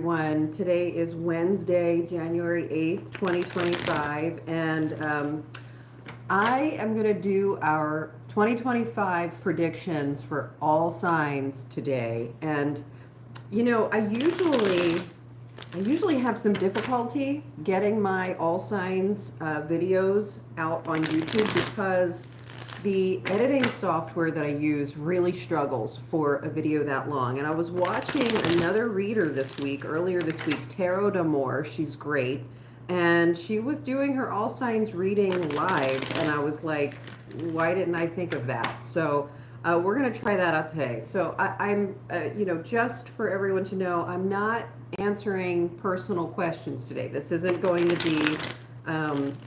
Today is Wednesday, January 8th, 2025, and I am going to do our 2025 predictions for all signs today. And I usually have some difficulty getting my all signs videos out on YouTube because the editing software that I use really struggles for a video that long. And I was watching another reader earlier this week, Tarot D'Amour. She's great. And she was doing her all signs reading live. And I was like, why didn't I think of that? So we're going to try that out today. So I'm just for everyone to know, I'm not answering personal questions today. This isn't going to be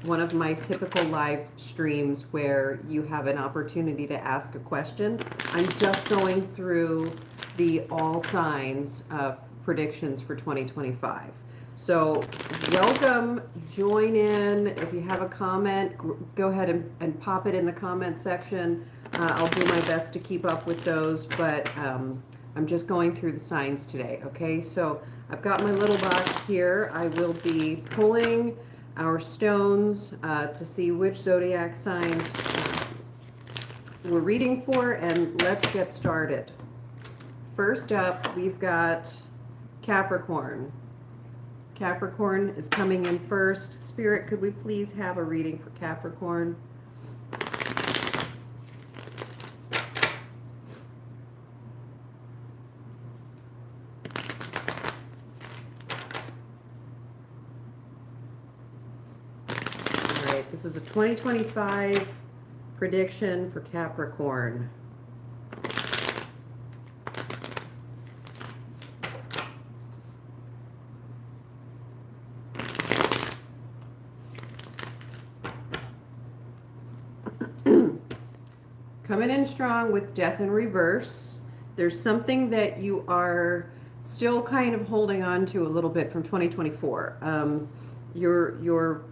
one of my typical live streams where you have an opportunity to ask a question. I'm just going through the all signs of predictions for 2025. So welcome, join in. If you have a comment, go ahead and pop it in the comment section. I'll do my best to keep up with those, but I'm just going through the signs today, okay? So I've got my little box here. I will be pulling our stones to see which zodiac signs we're reading for, and let's get started. First up, we've got Capricorn. Capricorn is coming in first. Spirit, could we please have a reading for Capricorn? This is a 2025 prediction for Capricorn. Coming in strong with Death in reverse. There's something that you are still kind of holding on to a little bit from 2024. You're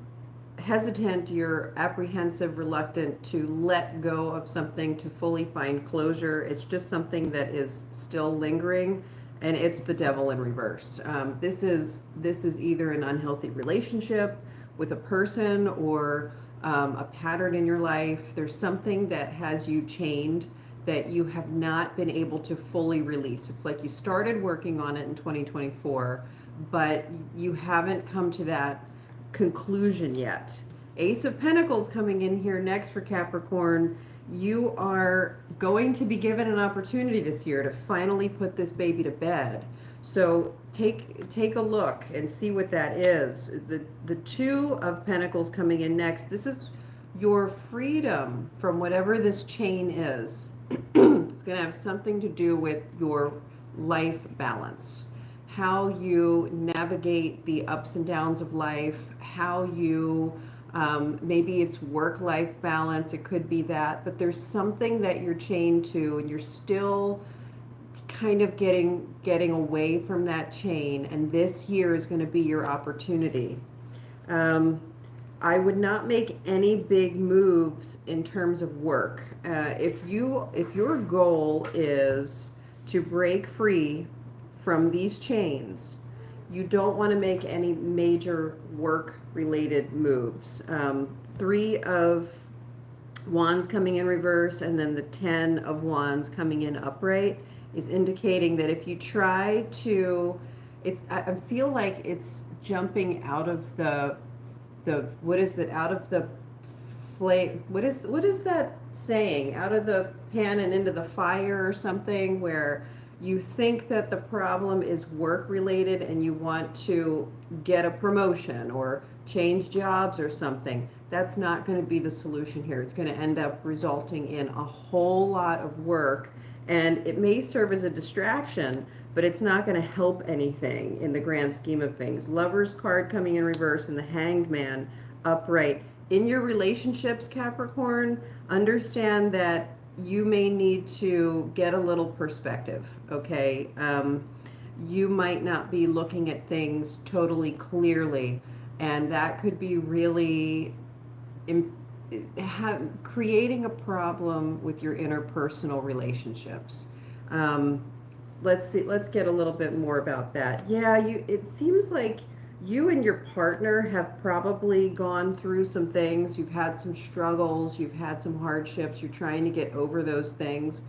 hesitant, you're apprehensive, reluctant to let go of something to fully find closure. It's just something that is still lingering, and it's the Devil in reverse. This is either an unhealthy relationship with a person or a pattern in your life. There's something that has you chained that you have not been able to fully release. It's like you started working on it in 2024, but you haven't come to that conclusion yet. Ace of Pentacles coming in here next for Capricorn. You are going to be given an opportunity this year to finally put this baby to bed. So take a look and see what that is. The Two of Pentacles coming in next. This is your freedom from whatever this chain is. It's going to have something to do with your life balance, how you navigate the ups and downs of life, how you, maybe it's work-life balance, it could be that, but there's something that you're chained to and you're still kind of getting away from that chain, and this year is going to be your opportunity. I would not make any big moves in terms of work. If your goal is to break free from these chains, you don't want to make any major work-related moves. Three of Wands coming in reverse and then the 10 of Wands coming in upright is indicating that if you try to, I feel like it's jumping out of the what is it? Out of the flame. What is that saying? Out of the pan and into the fire or something, where you think that the problem is work related and you want to get a promotion or change jobs or something. That's not going to be the solution here. It's going to end up resulting in a whole lot of work, and it may serve as a distraction, but it's not going to help anything in the grand scheme of things. Lover's card coming in reverse and the Hanged Man upright. In your relationships, Capricorn, understand that you may need to get a little perspective, okay? You might not be looking at things totally clearly, and that could be really creating a problem with your interpersonal relationships. let's see, let's get a little bit more about that. Yeah, it seems like you and your partner have probably gone through some things. You've had some struggles, you've had some hardships, you're trying to get over those things.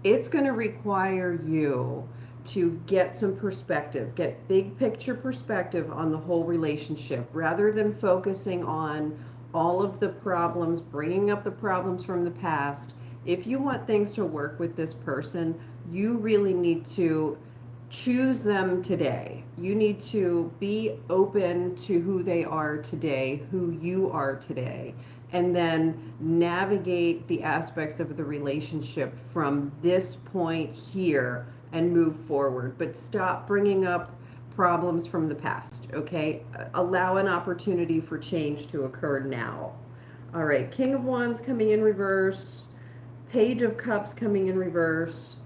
It's going to require you to get some perspective, get big picture perspective on the whole relationship rather than focusing on all of the problems, bringing up the problems from the past. If you want things to work with this person, you really need to choose them today. You need to be open to who they are today, who you are today, and then navigate the aspects of the relationship from this point here and move forward. But stop bringing up problems from the past, okay? Allow an opportunity for change to occur now. All right, King of Wands coming in reverse, Page of Cups coming in reverse,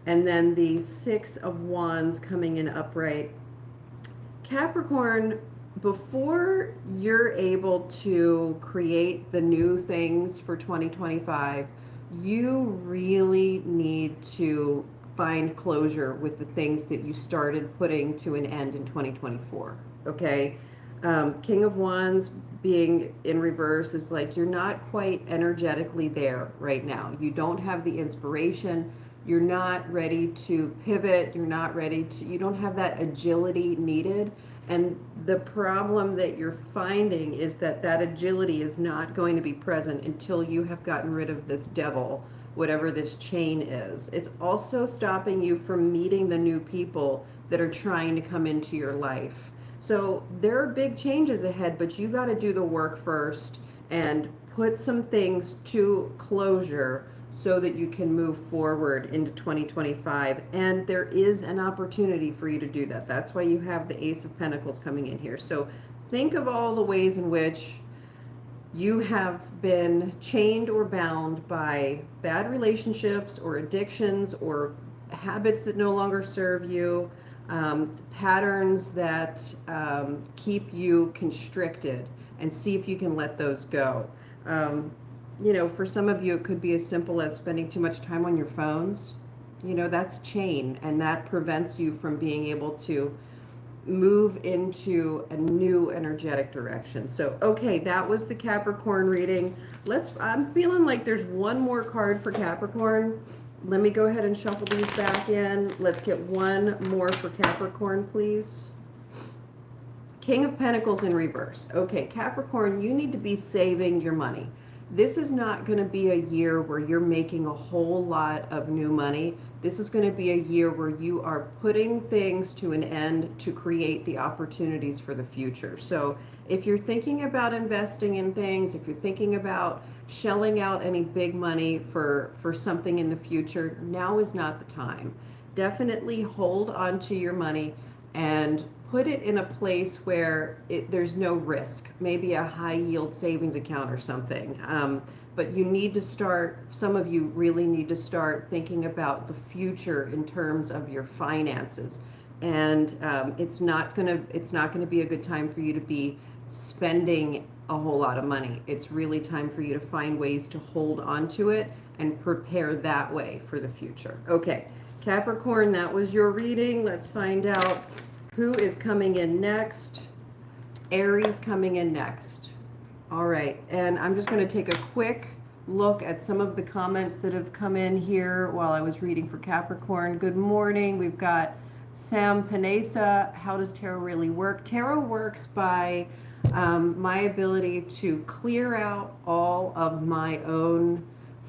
and then the Six of Wands coming in upright. Capricorn, before you're able to create the new things for 2025, you really need to find closure with the things that you started putting to an end in 2024. Okay. King of Wands being in reverse is like you're not quite energetically there right now. You don't have the inspiration. You're not ready to pivot. You're not ready to, you don't have that agility needed. And the problem that you're finding is that that agility is not going to be present until you have gotten rid of this devil, whatever this chain is. It's also stopping you from meeting the new people that are trying to come into your life. So there are big changes ahead, but you got to do the work first and put some things to closure so that you can move forward into 2025. And there is an opportunity for you to do that. That's why you have the Ace of Pentacles coming in here. So think of all the ways in which you have been chained or bound by bad relationships or addictions or habits that no longer serve you, patterns that keep you constricted, and see if you can let those go. You know, for some of you, it could be as simple as spending too much time on your phones. You know, that's chain, and that prevents you from being able to move into a new energetic direction. So, okay, that was the Capricorn reading. I'm feeling like there's one more card for Capricorn. Let me go ahead and shuffle these back in. Let's get one more for Capricorn, please. King of Pentacles in reverse. Okay, Capricorn, you need to be saving your money. This is not going to be a year where you're making a whole lot of new money. This is going to be a year where you are putting things to an end to create the opportunities for the future. So if you're thinking about investing in things, if you're thinking about shelling out any big money for something in the future, now is not the time. Definitely hold on to your money and put it in a place where there's no risk, maybe a high yield savings account or something. But you need to start, some of you really need to start thinking about the future in terms of your finances. And it's not gonna be a good time for you to be spending a whole lot of money. It's really time for you to find ways to hold on to it and prepare that way for the future. Okay, Capricorn, that was your reading. Let's find out who is coming in next. Aries coming in next. All right, and I'm just going to take a quick look at some of the comments that have come in here while I was reading for Capricorn. Good morning. We've got Sam Panesa. How does tarot really work? Tarot works by my ability to clear out all of my own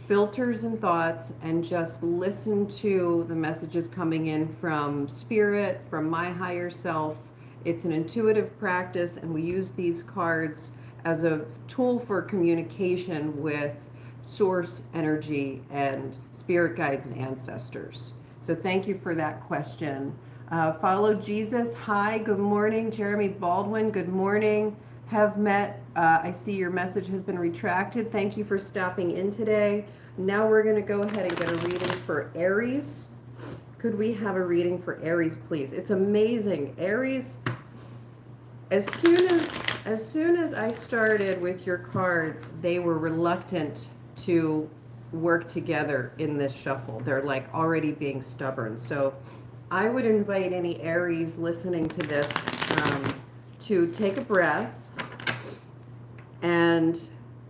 filters and thoughts and just listen to the messages coming in from spirit, from my higher self. It's an intuitive practice, and we use these cards as a tool for communication with source energy and spirit guides and ancestors. So thank you for that question. Follow Jesus. Hi, good morning. Jeremy Baldwin, good morning. Have met. I see your message has been retracted. Thank you for stopping in today. Now we're going to go ahead and get a reading for Aries. Could we have a reading for Aries, please? It's amazing. Aries, as soon as I started with your cards, they were reluctant to work together in this shuffle. They're like already being stubborn. So I would invite any Aries listening to this to take a breath and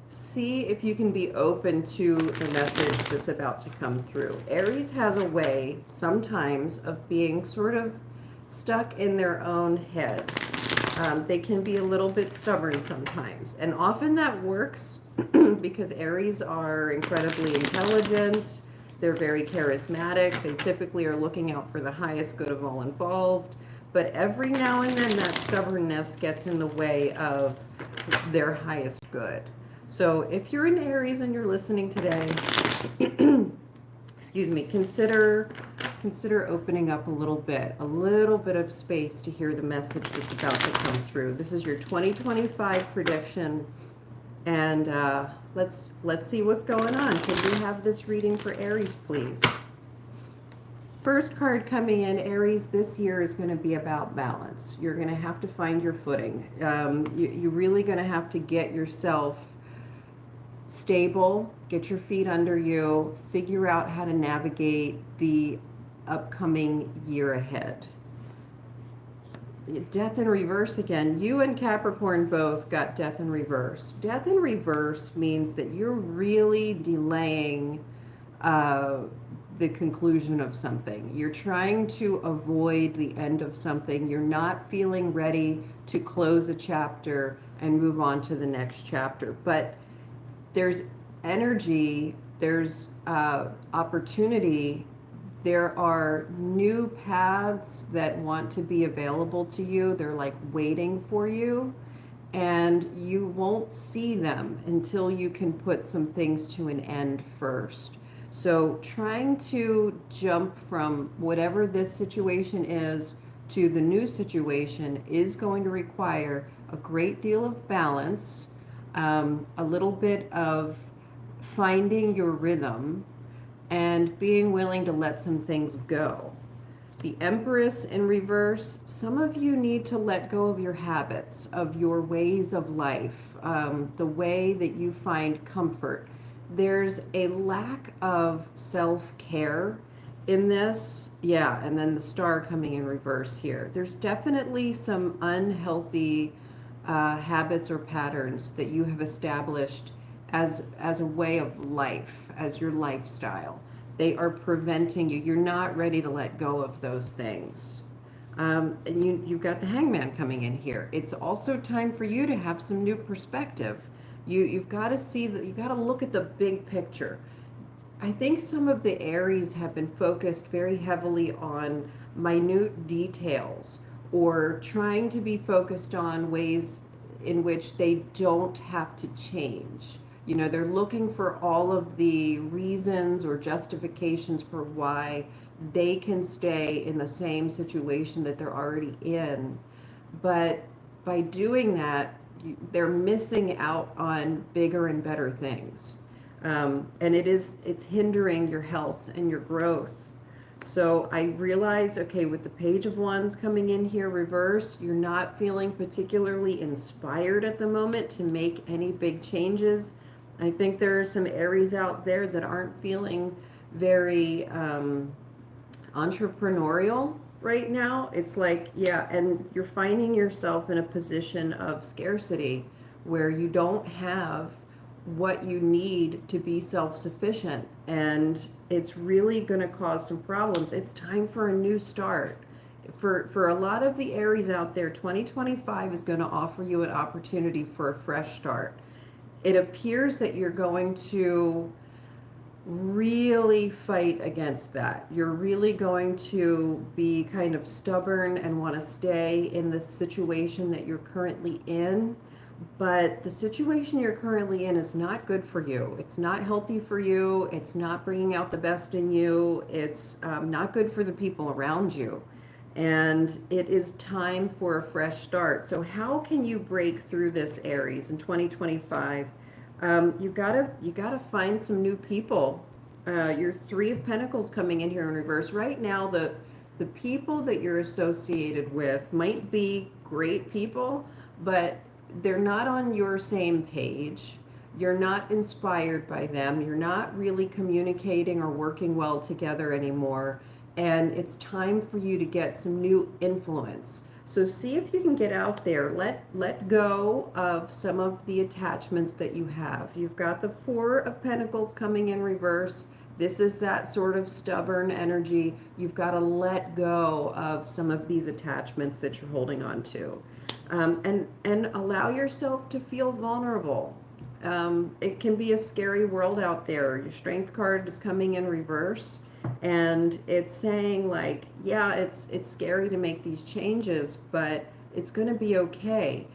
see if you can be open to the message that's about to come through. Aries has a way sometimes of being sort of stuck in their own head. They can be a little bit stubborn sometimes, and often that works because Aries are incredibly intelligent. They're very charismatic. They typically are looking out for the highest good of all involved. But every now and then that stubbornness gets in the way of their highest good. So if you're an Aries and you're listening today, excuse me, consider opening up a little bit of space to hear the message that's about to come through. This is your 2025 prediction, and let's see what's going on. Can you have this reading for Aries, please? First card coming in, Aries, this year is going to be about balance. You're going to have to find your footing. You're really going to have to get yourself stable, get your feet under you, figure out how to navigate the upcoming year ahead. Death in reverse again. You and Capricorn both got death in reverse. Death in reverse means that you're really delaying the conclusion of something. You're trying to avoid the end of something. You're not feeling ready to close a chapter and move on to the next chapter. But there's energy, there's opportunity, there are new paths that want to be available to you. They're like waiting for you, and you won't see them until you can put some things to an end first. So trying to jump from whatever this situation is to the new situation is going to require a great deal of balance, a little bit of finding your rhythm, and being willing to let some things go. The Empress in reverse, some of you need to let go of your habits, of your ways of life, the way that you find comfort. There's a lack of self-care in this. Yeah, and then the Star coming in reverse here. There's definitely some unhealthy habits or patterns that you have established as a way of life, as your lifestyle. They are preventing you. You're not ready to let go of those things. And you've got the Hangman coming in here. It's also time for you to have some new perspective. You've got to see that. You've got to look at the big picture. I think some of the Aries have been focused very heavily on minute details, or trying to be focused on ways in which they don't have to change. You know, they're looking for all of the reasons or justifications for why they can stay in the same situation that they're already in. But by doing that, they're missing out on bigger and better things. And it's hindering your health and your growth. So I realized, okay, with the Page of Wands coming in here reverse, you're not feeling particularly inspired at the moment to make any big changes. I think there are some Aries out there that aren't feeling very entrepreneurial right now. It's like, yeah, and you're finding yourself in a position of scarcity where you don't have what you need to be self-sufficient, and it's really going to cause some problems. It's time for a new start. For a lot of the Aries out there, 2025 is going to offer you an opportunity for a fresh start. It appears that you're going to really fight against that. You're really going to be kind of stubborn and want to stay in the situation that you're currently in. But the situation you're currently in is not good for you. It's not healthy for you. It's not bringing out the best in you. It's not good for the people around you. And it is time for a fresh start. So how can you break through this, Aries, in 2025? You gotta find some new people. Your Three of Pentacles coming in here in reverse. Right now, the people that you're associated with might be great people, but they're not on your same page. You're not inspired by them. You're not really communicating or working well together anymore. and it's time for you to get some new influence. So see if you can get out there. Let go of some of the attachments that you have. You've got the Four of Pentacles coming in reverse. This is that sort of stubborn energy. You've got to let go of some of these attachments that you're holding on to. And allow yourself to feel vulnerable. It can be a scary world out there. Your Strength card is coming in reverse, and it's saying like, yeah, it's scary to make these changes, but it's going to be okay.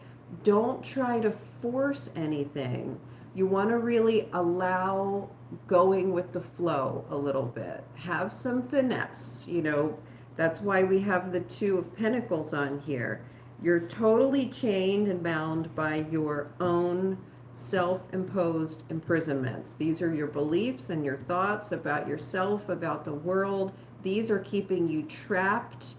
Don't try to force anything. You want to really allow going with the flow a little bit. Have some finesse, you know. That's why we have the Two of Pentacles on here. You're totally chained and bound by your own self-imposed imprisonments. These are your beliefs and your thoughts about yourself, about the world. These are keeping you trapped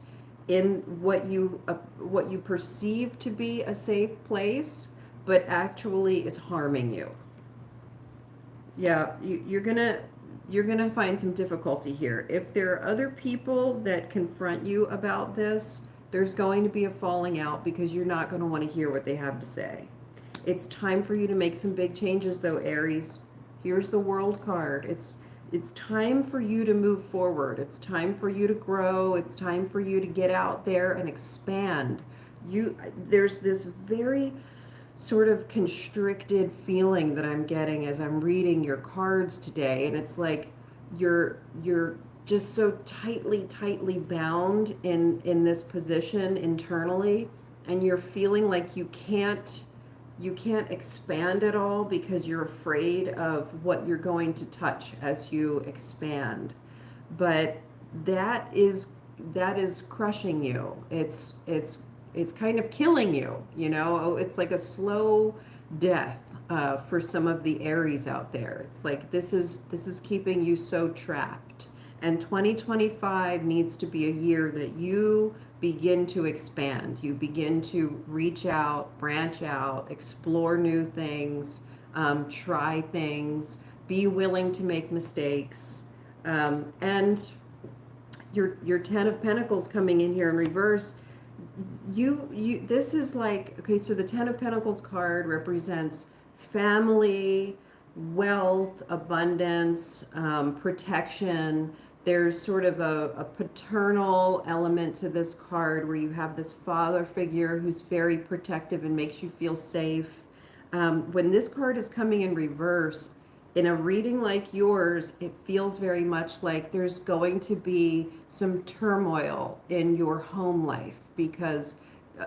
in what you perceive to be a safe place, but actually is harming you. Yeah, you're gonna find some difficulty here. If there are other people that confront you about this, there's going to be a falling out because you're not going to want to hear what they have to say. It's time for you to make some big changes though, Aries. Here's the World card. It's time for you to move forward. It's time for you to grow. It's time for you to get out there and expand. There's this very sort of constricted feeling that I'm getting as I'm reading your cards today, and it's like you're just so tightly bound in this position internally, and you're feeling like you can't expand at all because you're afraid of what you're going to touch as you expand. But that is crushing you. It's kind of killing you, you know. It's like a slow death for some of the Aries out there. It's like this is keeping you so trapped. And 2025 needs to be a year that you begin to expand. You begin to reach out, branch out, explore new things, try things, be willing to make mistakes. And your Ten of Pentacles coming in here in reverse, this is like, okay, so the Ten of Pentacles card represents family, wealth, abundance, protection. There's sort of a paternal element to this card where you have this father figure who's very protective and makes you feel safe. When this card is coming in reverse, in a reading like yours, it feels very much like there's going to be some turmoil in your home life because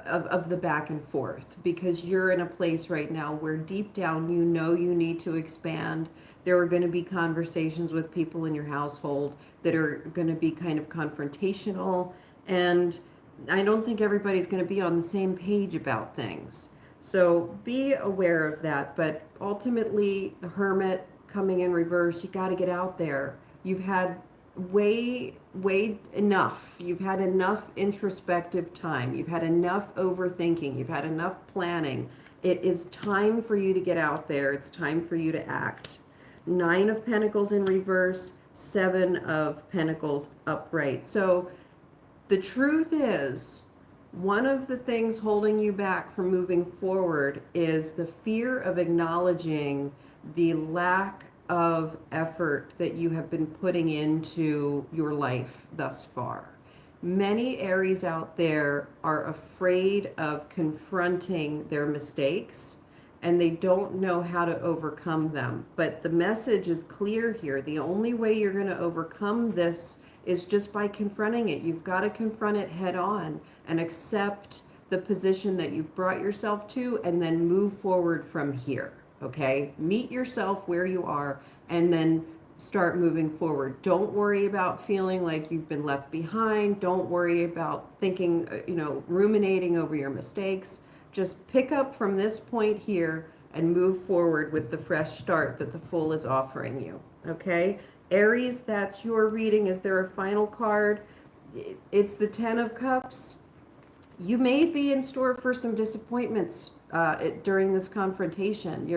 of the back and forth, because you're in a place right now where deep down you know you need to expand. There are going to be conversations with people in your household that are going to be kind of confrontational, and I don't think everybody's going to be on the same page about things. So be aware of that. But ultimately, the Hermit coming in reverse, you got to get out there. You've had way enough. You've had enough introspective time. You've had enough overthinking. You've had enough planning. It is time for you to get out there. It's time for you to act. Nine of Pentacles in reverse, Seven of Pentacles upright. So the truth is, one of the things holding you back from moving forward is the fear of acknowledging the lack of effort that you have been putting into your life thus far. Many Aries out there are afraid of confronting their mistakes, and they don't know how to overcome them. But the message is clear here. The only way you're going to overcome this is just by confronting it. You've got to confront it head on and accept the position that you've brought yourself to, and then move forward from here. Okay? Meet yourself where you are and then start moving forward. Don't worry about feeling like you've been left behind. Don't worry about thinking, ruminating over your mistakes. Just pick up from this point here and move forward with the fresh start that the Fool is offering you. Okay? Aries, that's your reading. Is there a final card? It's the Ten of Cups. You may be in store for some disappointments during this confrontation.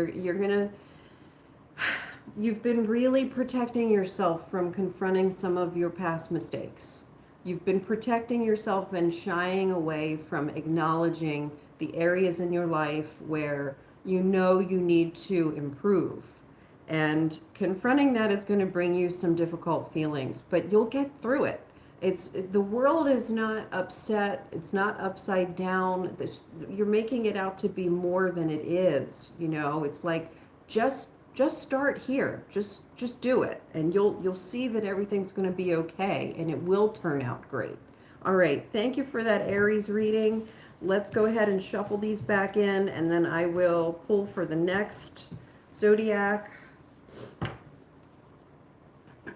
You've been really protecting yourself from confronting some of your past mistakes. You've been protecting yourself and shying away from acknowledging the areas in your life where you know you need to improve. And confronting that is going to bring you some difficult feelings, but you'll get through it. The world is not upset. It's not upside down. You're making it out to be more than it is. You know, it's like just start here. Just do it, and you'll see that everything's going to be okay, and it will turn out great. All right, thank you for that Aries reading. Let's go ahead and shuffle these back in, and then I will pull for the next zodiac.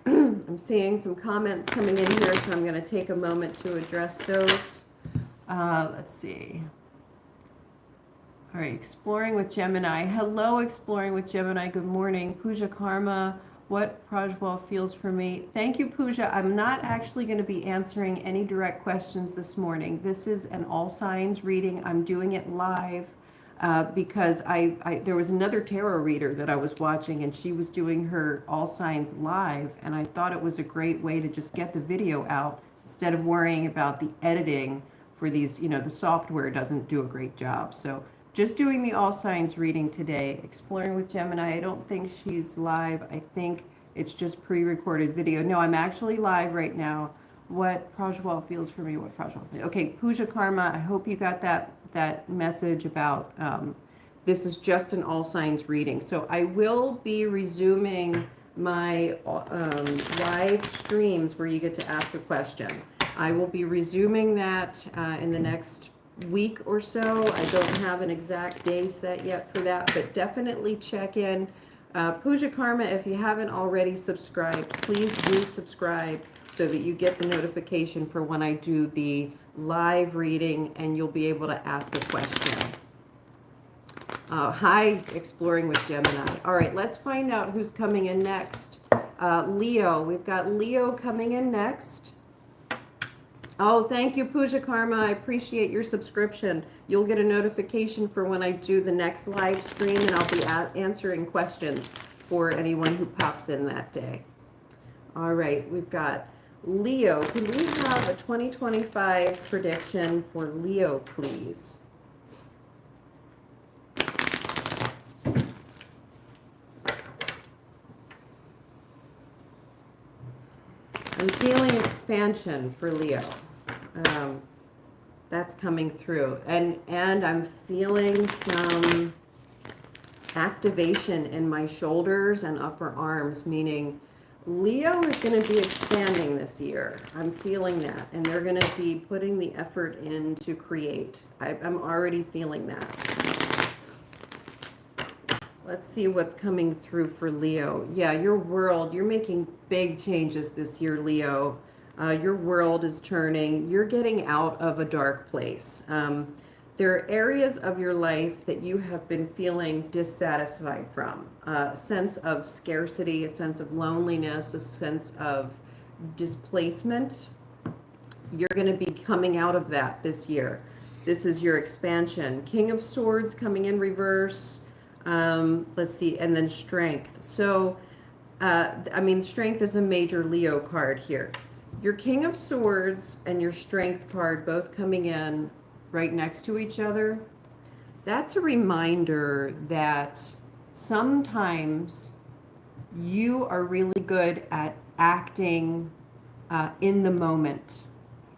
I'm seeing some comments coming in here, so I'm going to take a moment to address those. Let's see. All right, Exploring with Gemini. Hello, Exploring with Gemini. Good morning. Pooja Karma, what Prajwal feels for me. Thank you, Pooja. I'm not actually going to be answering any direct questions this morning. This is an all signs reading. I'm doing it live because there was another tarot reader that I was watching, and she was doing her all signs live, and I thought it was a great way to just get the video out instead of worrying about the editing for these. You know, the software doesn't do a great job. So just doing the all signs reading today. Exploring with Gemini. I don't think she's live. I think it's just pre-recorded video. No, I'm actually live right now. What Prajwal feels for me. What Prajwal feels. Okay, Pooja Karma. I hope you got that message about this is just an all signs reading. So I will be resuming my live streams where you get to ask a question. I will be resuming that in the next week or so. I don't have an exact day set yet for that, but definitely check in. Pooja Karma, if you haven't already subscribed, please do subscribe so that you get the notification for when I do the live reading, and you'll be able to ask a question. Hi, Exploring with Gemini. All right, let's find out who's coming in next. Leo. We've got Leo coming in next. Oh, thank you, Pooja Karma. I appreciate your subscription. You'll get a notification for when I do the next live stream, and I'll be answering questions for anyone who pops in that day. All right, we've got Leo. Can we have a 2025 prediction for Leo, please? I'm feeling expansion for Leo. That's coming through. And I'm feeling some activation in my shoulders and upper arms, meaning Leo is going to be expanding this year. I'm feeling that. And they're going to be putting the effort in to create. I'm already feeling that. Let's see what's coming through for Leo. Yeah, your world, you're making big changes this year, Leo. Your world is turning. You're getting out of a dark place. There are areas of your life that you have been feeling dissatisfied from. A sense of scarcity, a sense of loneliness, a sense of displacement. You're going to be coming out of that this year. This is your expansion. King of Swords coming in reverse. Let's see, and then Strength. So, I mean, Strength is a major Leo card here. Your King of Swords and your Strength card both coming in right next to each other. That's a reminder that sometimes you are really good at acting in the moment.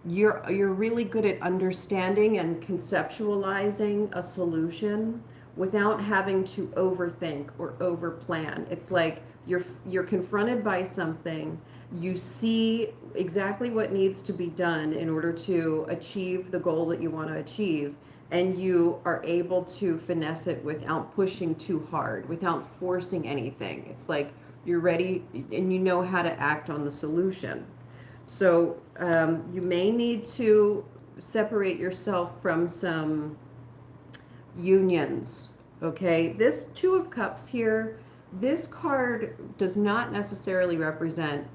You're really good at understanding and conceptualizing a solution without having to overthink or overplan. It's like you're confronted by something, you see exactly what needs to be done in order to achieve the goal that you want to achieve, and you are able to finesse it without pushing too hard, without forcing anything. It's like you're ready and you know how to act on the solution. So you may need to separate yourself from some unions. Okay, this Two of Cups here, this card does not necessarily represent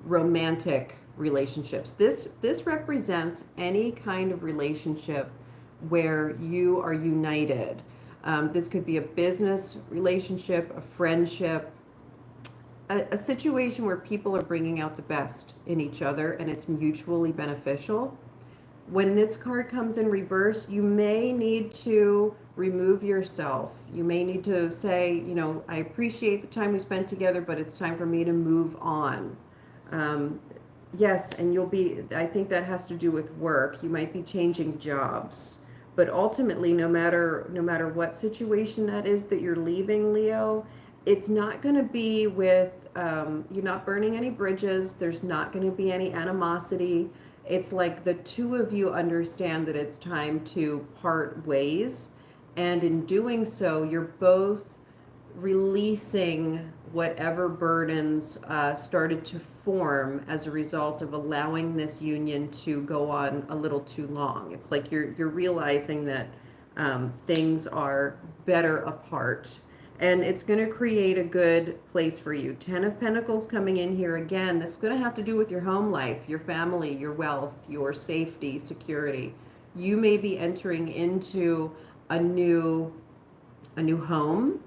romantic relationships. This represents any kind of relationship where you are united. This could be a business relationship, a friendship, a situation where people are bringing out the best in each other and it's mutually beneficial. When this card comes in reverse, you may need to remove yourself. You may need to say, you know, I appreciate the time we spent together, but it's time for me to move on. Yes, and I think that has to do with work. You might be changing jobs. But ultimately, no matter what situation that is that you're leaving, Leo, it's not going to be with, you're not burning any bridges. There's not going to be any animosity. It's like the two of you understand that it's time to part ways. And in doing so, you're both releasing whatever burdens started to form as a result of allowing this union to go on a little too long. It's like you're realizing that things are better apart, and it's going to create a good place for you. 10 of Pentacles coming in here again. This is going to have to do with your home life, your family, your wealth, your safety, security. You may be entering into a new home.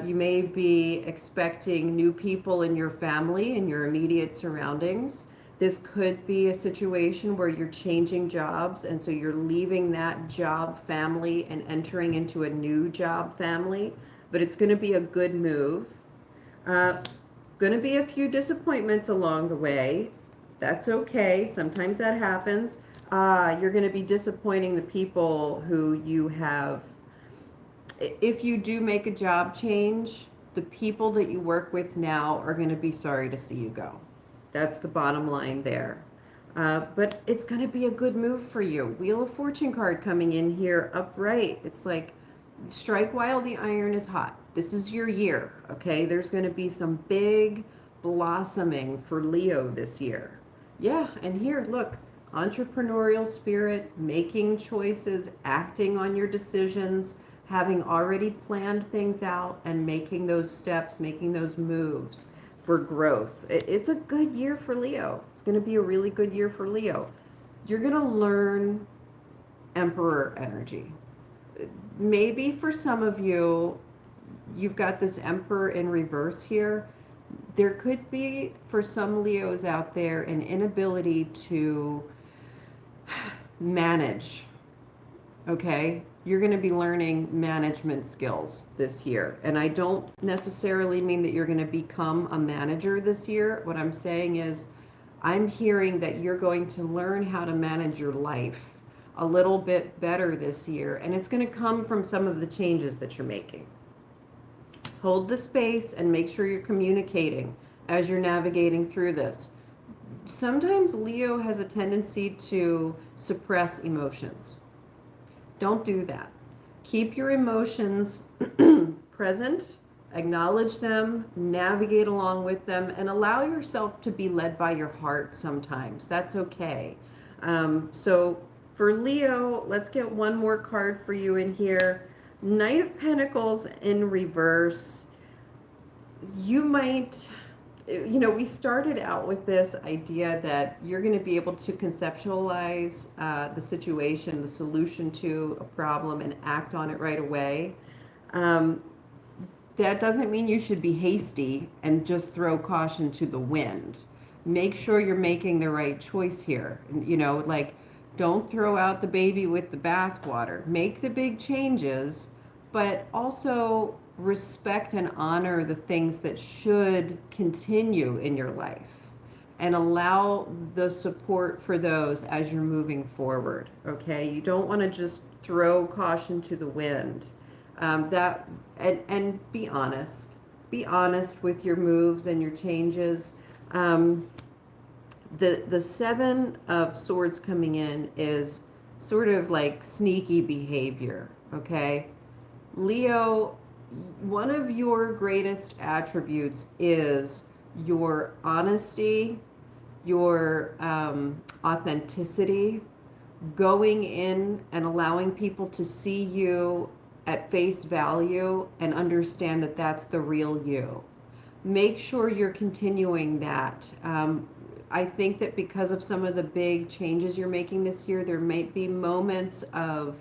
You may be expecting new people in your family, in your immediate surroundings. This could be a situation where you're changing jobs, and so you're leaving that job family and entering into a new job family. But it's going to be a good move. Going to be a few disappointments along the way. That's okay. Sometimes that happens. You're going to be disappointing the people who you have. If you do make a job change, the people that you work with now are going to be sorry to see you go. That's the bottom line there. But it's going to be a good move for you. Wheel of Fortune card coming in here upright. It's like strike while the iron is hot. This is your year, okay? There's going to be some big blossoming for Leo this year. Yeah, and here, look, entrepreneurial spirit, making choices, acting on your decisions, having already planned things out and making those steps, making those moves for growth. It's a good year for Leo. It's going to be a really good year for Leo. You're going to learn Emperor energy. Maybe for some of you, you've got this Emperor in reverse here. There could be, for some Leos out there, an inability to manage, okay? You're going to be learning management skills this year. And I don't necessarily mean that you're going to become a manager this year. What I'm saying is, I'm hearing that you're going to learn how to manage your life a little bit better this year. And it's going to come from some of the changes that you're making. Hold the space and make sure you're communicating as you're navigating through this. Sometimes Leo has a tendency to suppress emotions. Don't do that. Keep your emotions present, acknowledge them, navigate along with them, and allow yourself to be led by your heart sometimes. That's okay. So for Leo, let's get one more card for you in here. Knight of Pentacles in reverse. You might, we started out with this idea that you're going to be able to conceptualize the situation, the solution to a problem, and act on it right away. That doesn't mean you should be hasty and just throw caution to the wind. Make sure you're making the right choice here. Don't throw out the baby with the bathwater. Make the big changes, but also respect and honor the things that should continue in your life and allow the support for those as you're moving forward, okay? You don't want to just throw caution to the wind. And be honest. Be honest with your moves and your changes. The Seven of Swords coming in is sort of like sneaky behavior, okay? Leo, one of your greatest attributes is your honesty, your authenticity, going in and allowing people to see you at face value and understand that that's the real you. Make sure you're continuing that. I think that because of some of the big changes you're making this year, there might be moments of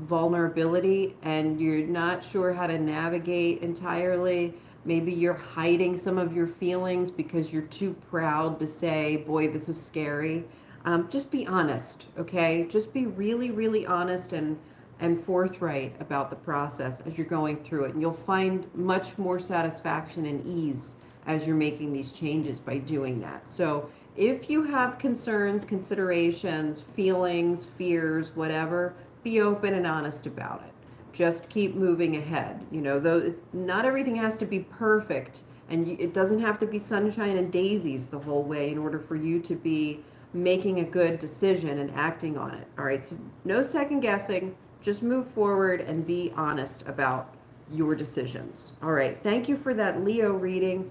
vulnerability and you're not sure how to navigate entirely, Maybe you're hiding some of your feelings because you're too proud to say, boy, this is scary. Just be honest, okay? Just be really, really honest and forthright about the process as you're going through it. And you'll find much more satisfaction and ease as you're making these changes by doing that. So if you have concerns, considerations, feelings, fears, whatever, be open and honest about it. Just keep moving ahead. You know, though not everything has to be perfect, and it doesn't have to be sunshine and daisies the whole way in order for you to be making a good decision and acting on it. All right, so no second guessing. Just move forward and be honest about your decisions. All right, thank you for that Leo reading.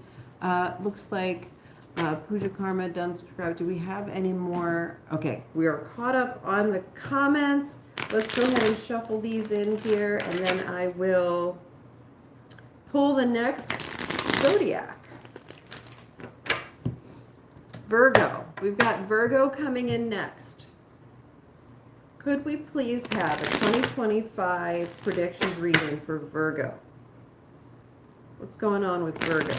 Looks like Puja Karma done subscribe. Do we have any more? Okay, we are caught up on the comments. Let's go ahead and shuffle these in here, and then I will pull the next zodiac. Virgo. We've got Virgo coming in next. Could we please have a 2025 predictions reading for Virgo? What's going on with Virgo?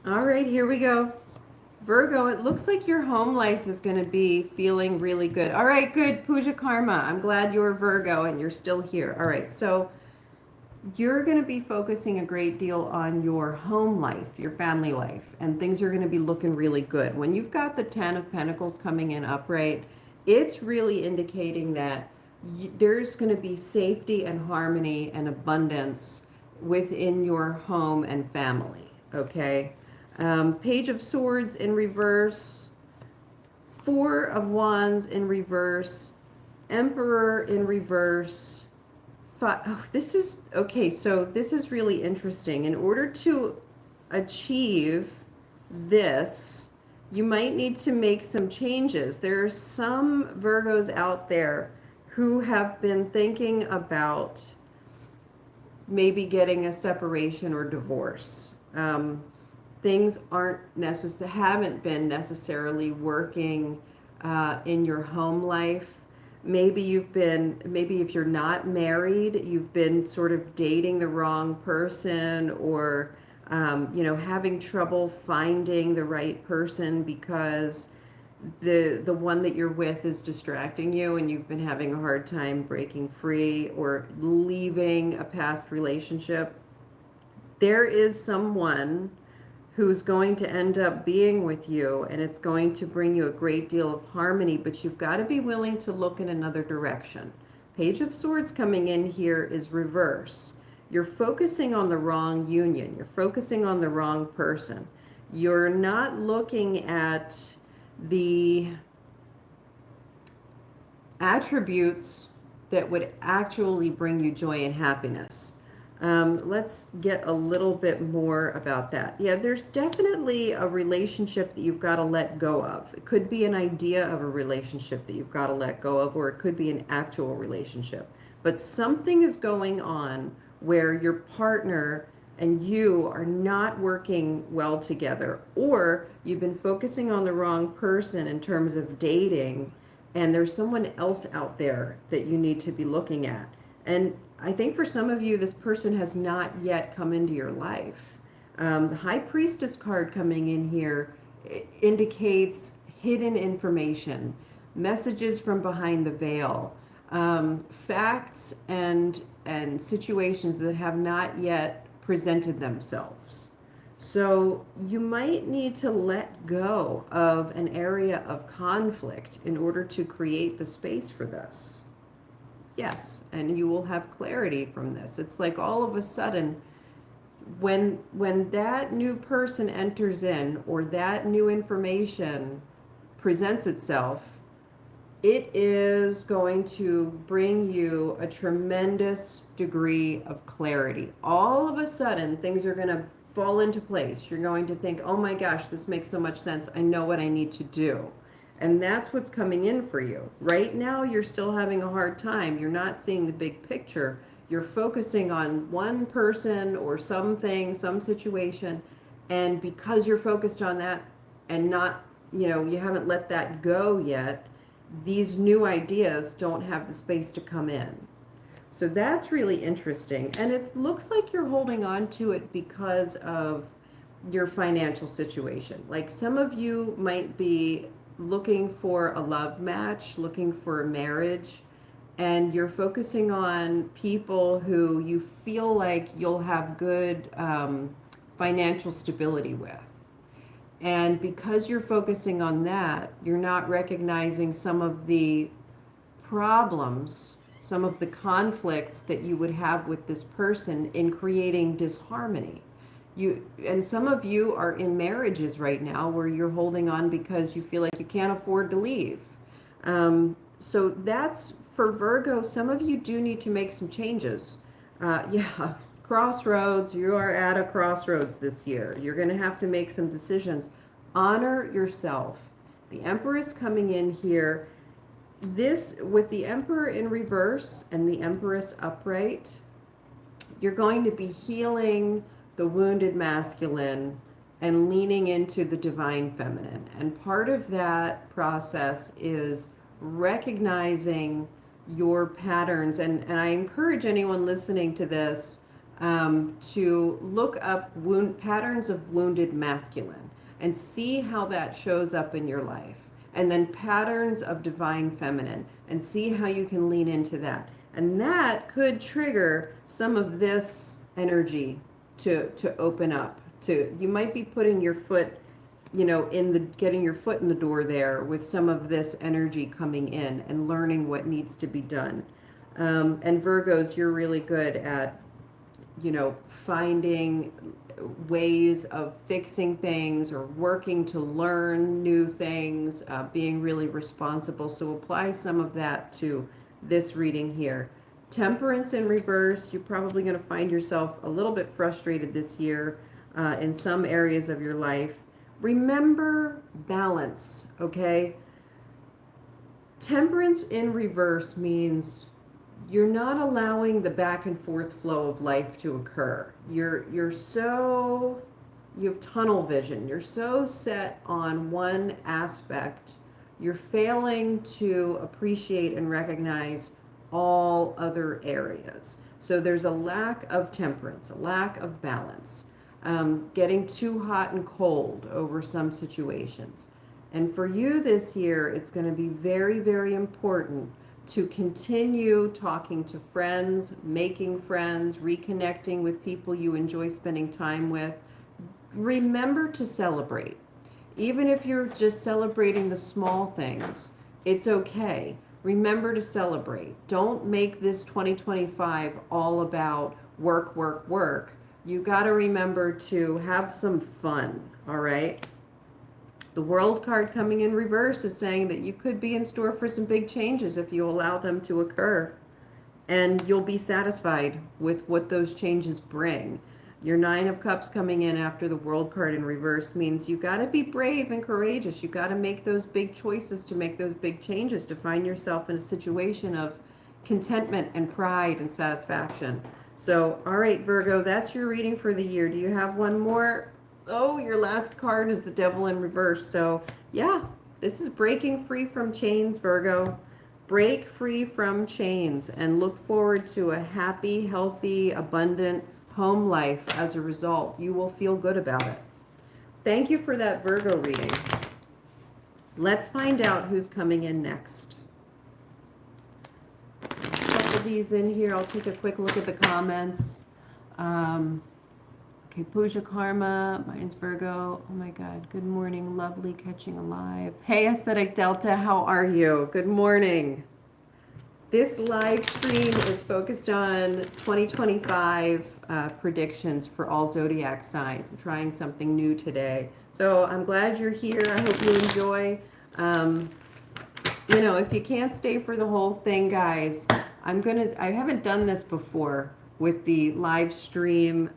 All right, here we go. Virgo, it looks like your home life is going to be feeling really good. All right, good. Puja Karma. I'm glad you're Virgo and you're still here. All right, so you're going to be focusing a great deal on your home life, your family life, and things are going to be looking really good. When you've got the 10 of Pentacles coming in upright, it's really indicating that there's going to be safety and harmony and abundance within your home and family, okay? Page of Swords in reverse, Four of Wands in reverse, Emperor in reverse. Oh, this is, okay, so this is really interesting. In order to achieve this, you might need to make some changes. There are some Virgos out there who have been thinking about maybe getting a separation or divorce. Things haven't been necessarily working in your home life. Maybe if you're not married, you've been sort of dating the wrong person, or having trouble finding the right person because the one that you're with is distracting you, and you've been having a hard time breaking free or leaving a past relationship. There is someone who's going to end up being with you, and it's going to bring you a great deal of harmony, but you've got to be willing to look in another direction. Page of Swords coming in here is reverse. You're focusing on the wrong union. You're focusing on the wrong person. You're not looking at the attributes that would actually bring you joy and happiness. Let's get a little bit more about that. Yeah, there's definitely a relationship that you've got to let go of. It could be an idea of a relationship that you've got to let go of, or it could be an actual relationship. But something is going on where your partner and you are not working well together, or you've been focusing on the wrong person in terms of dating, and there's someone else out there that you need to be looking at. And I think for some of you, this person has not yet come into your life. The High Priestess card coming in here indicates hidden information, messages from behind the veil, facts and situations that have not yet presented themselves. So you might need to let go of an area of conflict in order to create the space for this. Yes, and you will have clarity from this. It's like all of a sudden, when that new person enters in, or that new information presents itself, it is going to bring you a tremendous degree of clarity. All of a sudden, things are going to fall into place. You're going to think, oh my gosh, this makes so much sense. I know what I need to do. And that's what's coming in for you. Right now, you're still having a hard time. You're not seeing the big picture. You're focusing on one person or something, some situation. And because you're focused on that and not, you haven't let that go yet, these new ideas don't have the space to come in. So that's really interesting. And it looks like you're holding on to it because of your financial situation. Like some of you might be looking for a love match, looking for a marriage, and you're focusing on people who you feel like you'll have good financial stability with. And because you're focusing on that, you're not recognizing some of the problems, some of the conflicts that you would have with this person in creating disharmony. And some of you are in marriages right now where you're holding on because you feel like you can't afford to leave. So that's for Virgo. Some of you do need to make some changes. Yeah, crossroads. You are at a crossroads this year. You're going to have to make some decisions. Honor yourself. The Emperor coming in here. This, with the Emperor in reverse and the Empress upright, you're going to be healing the wounded masculine and leaning into the divine feminine. And part of that process is recognizing your patterns. And I encourage anyone listening to this to look up patterns of wounded masculine and see how that shows up in your life. And then patterns of divine feminine, and see how you can lean into that. And that could trigger some of this energy to open up. You might be putting your foot, getting your foot in the door there with some of this energy coming in and learning what needs to be done. And Virgos, you're really good at, finding ways of fixing things or working to learn new things, being really responsible. So apply some of that to this reading here. Temperance in reverse, you're probably going to find yourself a little bit frustrated this year in some areas of your life. Remember balance, okay? Temperance in reverse means you're not allowing the back and forth flow of life to occur. You have tunnel vision. You're so set on one aspect. You're failing to appreciate and recognize all other areas. So there's a lack of temperance, a lack of balance, getting too hot and cold over some situations. And for you this year, it's going to be very, very important to continue talking to friends, making friends, reconnecting with people you enjoy spending time with. Remember to celebrate. Even if you're just celebrating the small things, it's okay. Remember to celebrate. Don't make this 2025 all about work, work, work. You got to remember to have some fun, all right? The World card coming in reverse is saying that you could be in store for some big changes if you allow them to occur. And you'll be satisfied with what those changes bring. Your Nine of Cups coming in after the World card in reverse means you got to be brave and courageous. You got to make those big choices to make those big changes, to find yourself in a situation of contentment and pride and satisfaction. So, all right, Virgo, that's your reading for the year. Do you have one more? Oh, your last card is the Devil in reverse. So, yeah, this is breaking free from chains, Virgo. Break free from chains and look forward to a happy, healthy, abundant home life as a result. You will feel good about it. Thank you for that Virgo reading. Let's find out who's coming in next. A couple of these in here. I'll take a quick look at the comments. Okay, Pooja Karma, mine's Virgo. Oh my God, good morning, lovely, catching alive. Hey, Aesthetic Delta, how are you? Good morning. This live stream is focused on 2025 predictions for all zodiac signs. I'm trying something new today. So I'm glad you're here. I hope you enjoy. If you can't stay for the whole thing, guys, I haven't done this before with the live stream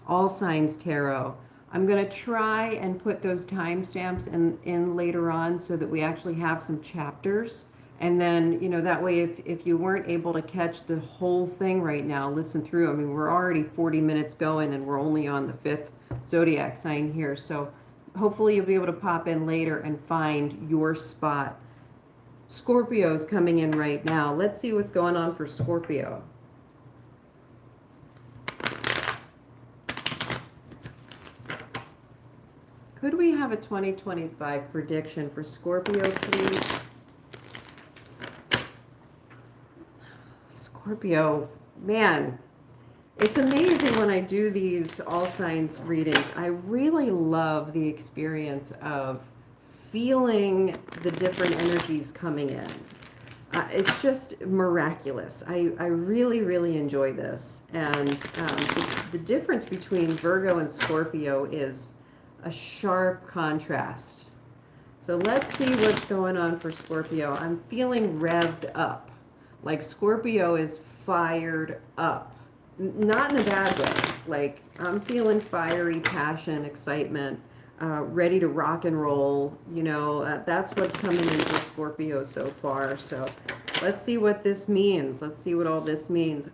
All Signs Tarot. I'm going to try and put those timestamps in later on so that we actually have some chapters. And then, you know, that way if you weren't able to catch the whole thing right now, listen through. I mean, we're already 40 minutes going and we're only on the 5th zodiac sign here. So hopefully you'll be able to pop in later and find your spot. Scorpio's coming in right now. Let's see what's going on for Scorpio. Could we have a 2025 prediction for Scorpio, please? Scorpio, man, it's amazing when I do these all signs readings. I really love the experience of feeling the different energies coming in. It's just miraculous. I really, really enjoy this. And the difference between Virgo and Scorpio is a sharp contrast. So let's see what's going on for Scorpio. I'm feeling revved up. Like Scorpio is fired up. Not in a bad way. Like I'm feeling fiery, passion, excitement, ready to rock and roll. You know, that's what's coming in for Scorpio so far. So let's see what this means. Let's see what all this means.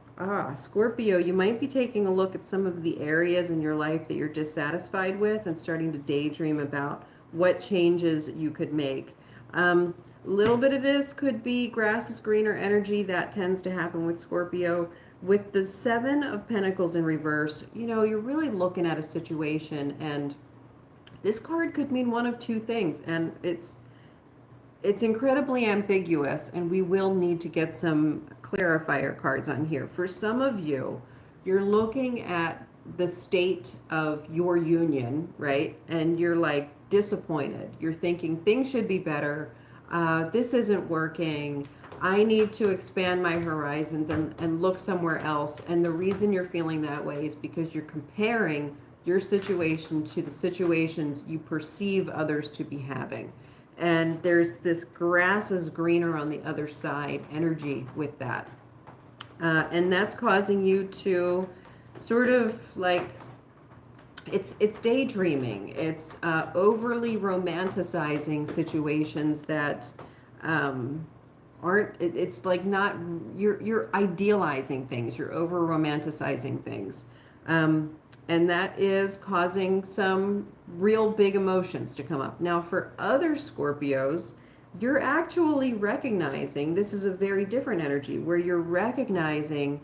Scorpio, you might be taking a look at some of the areas in your life that you're dissatisfied with and starting to daydream about what changes you could make. A little bit of this could be grass is greener energy. That tends to happen with Scorpio. With the 7 of Pentacles in reverse, you know, you're really looking at a situation, and this card could mean one of two things, and it's incredibly ambiguous, and we will need to get some clarifier cards on here. For some of you, you're looking at the state of your union, right? And you're like disappointed. You're thinking things should be better. This isn't working. I need to expand my horizons and look somewhere else. And the reason you're feeling that way is because you're comparing your situation to the situations you perceive others to be having. And there's this grass is greener on the other side energy with that. And that's causing you to sort of like, it's daydreaming. It's overly romanticizing situations that aren't, it's like not, you're idealizing things. You're over romanticizing things. And that is causing some real big emotions to come up. Now, for other Scorpios, you're actually recognizing, this is a very different energy, where you're recognizing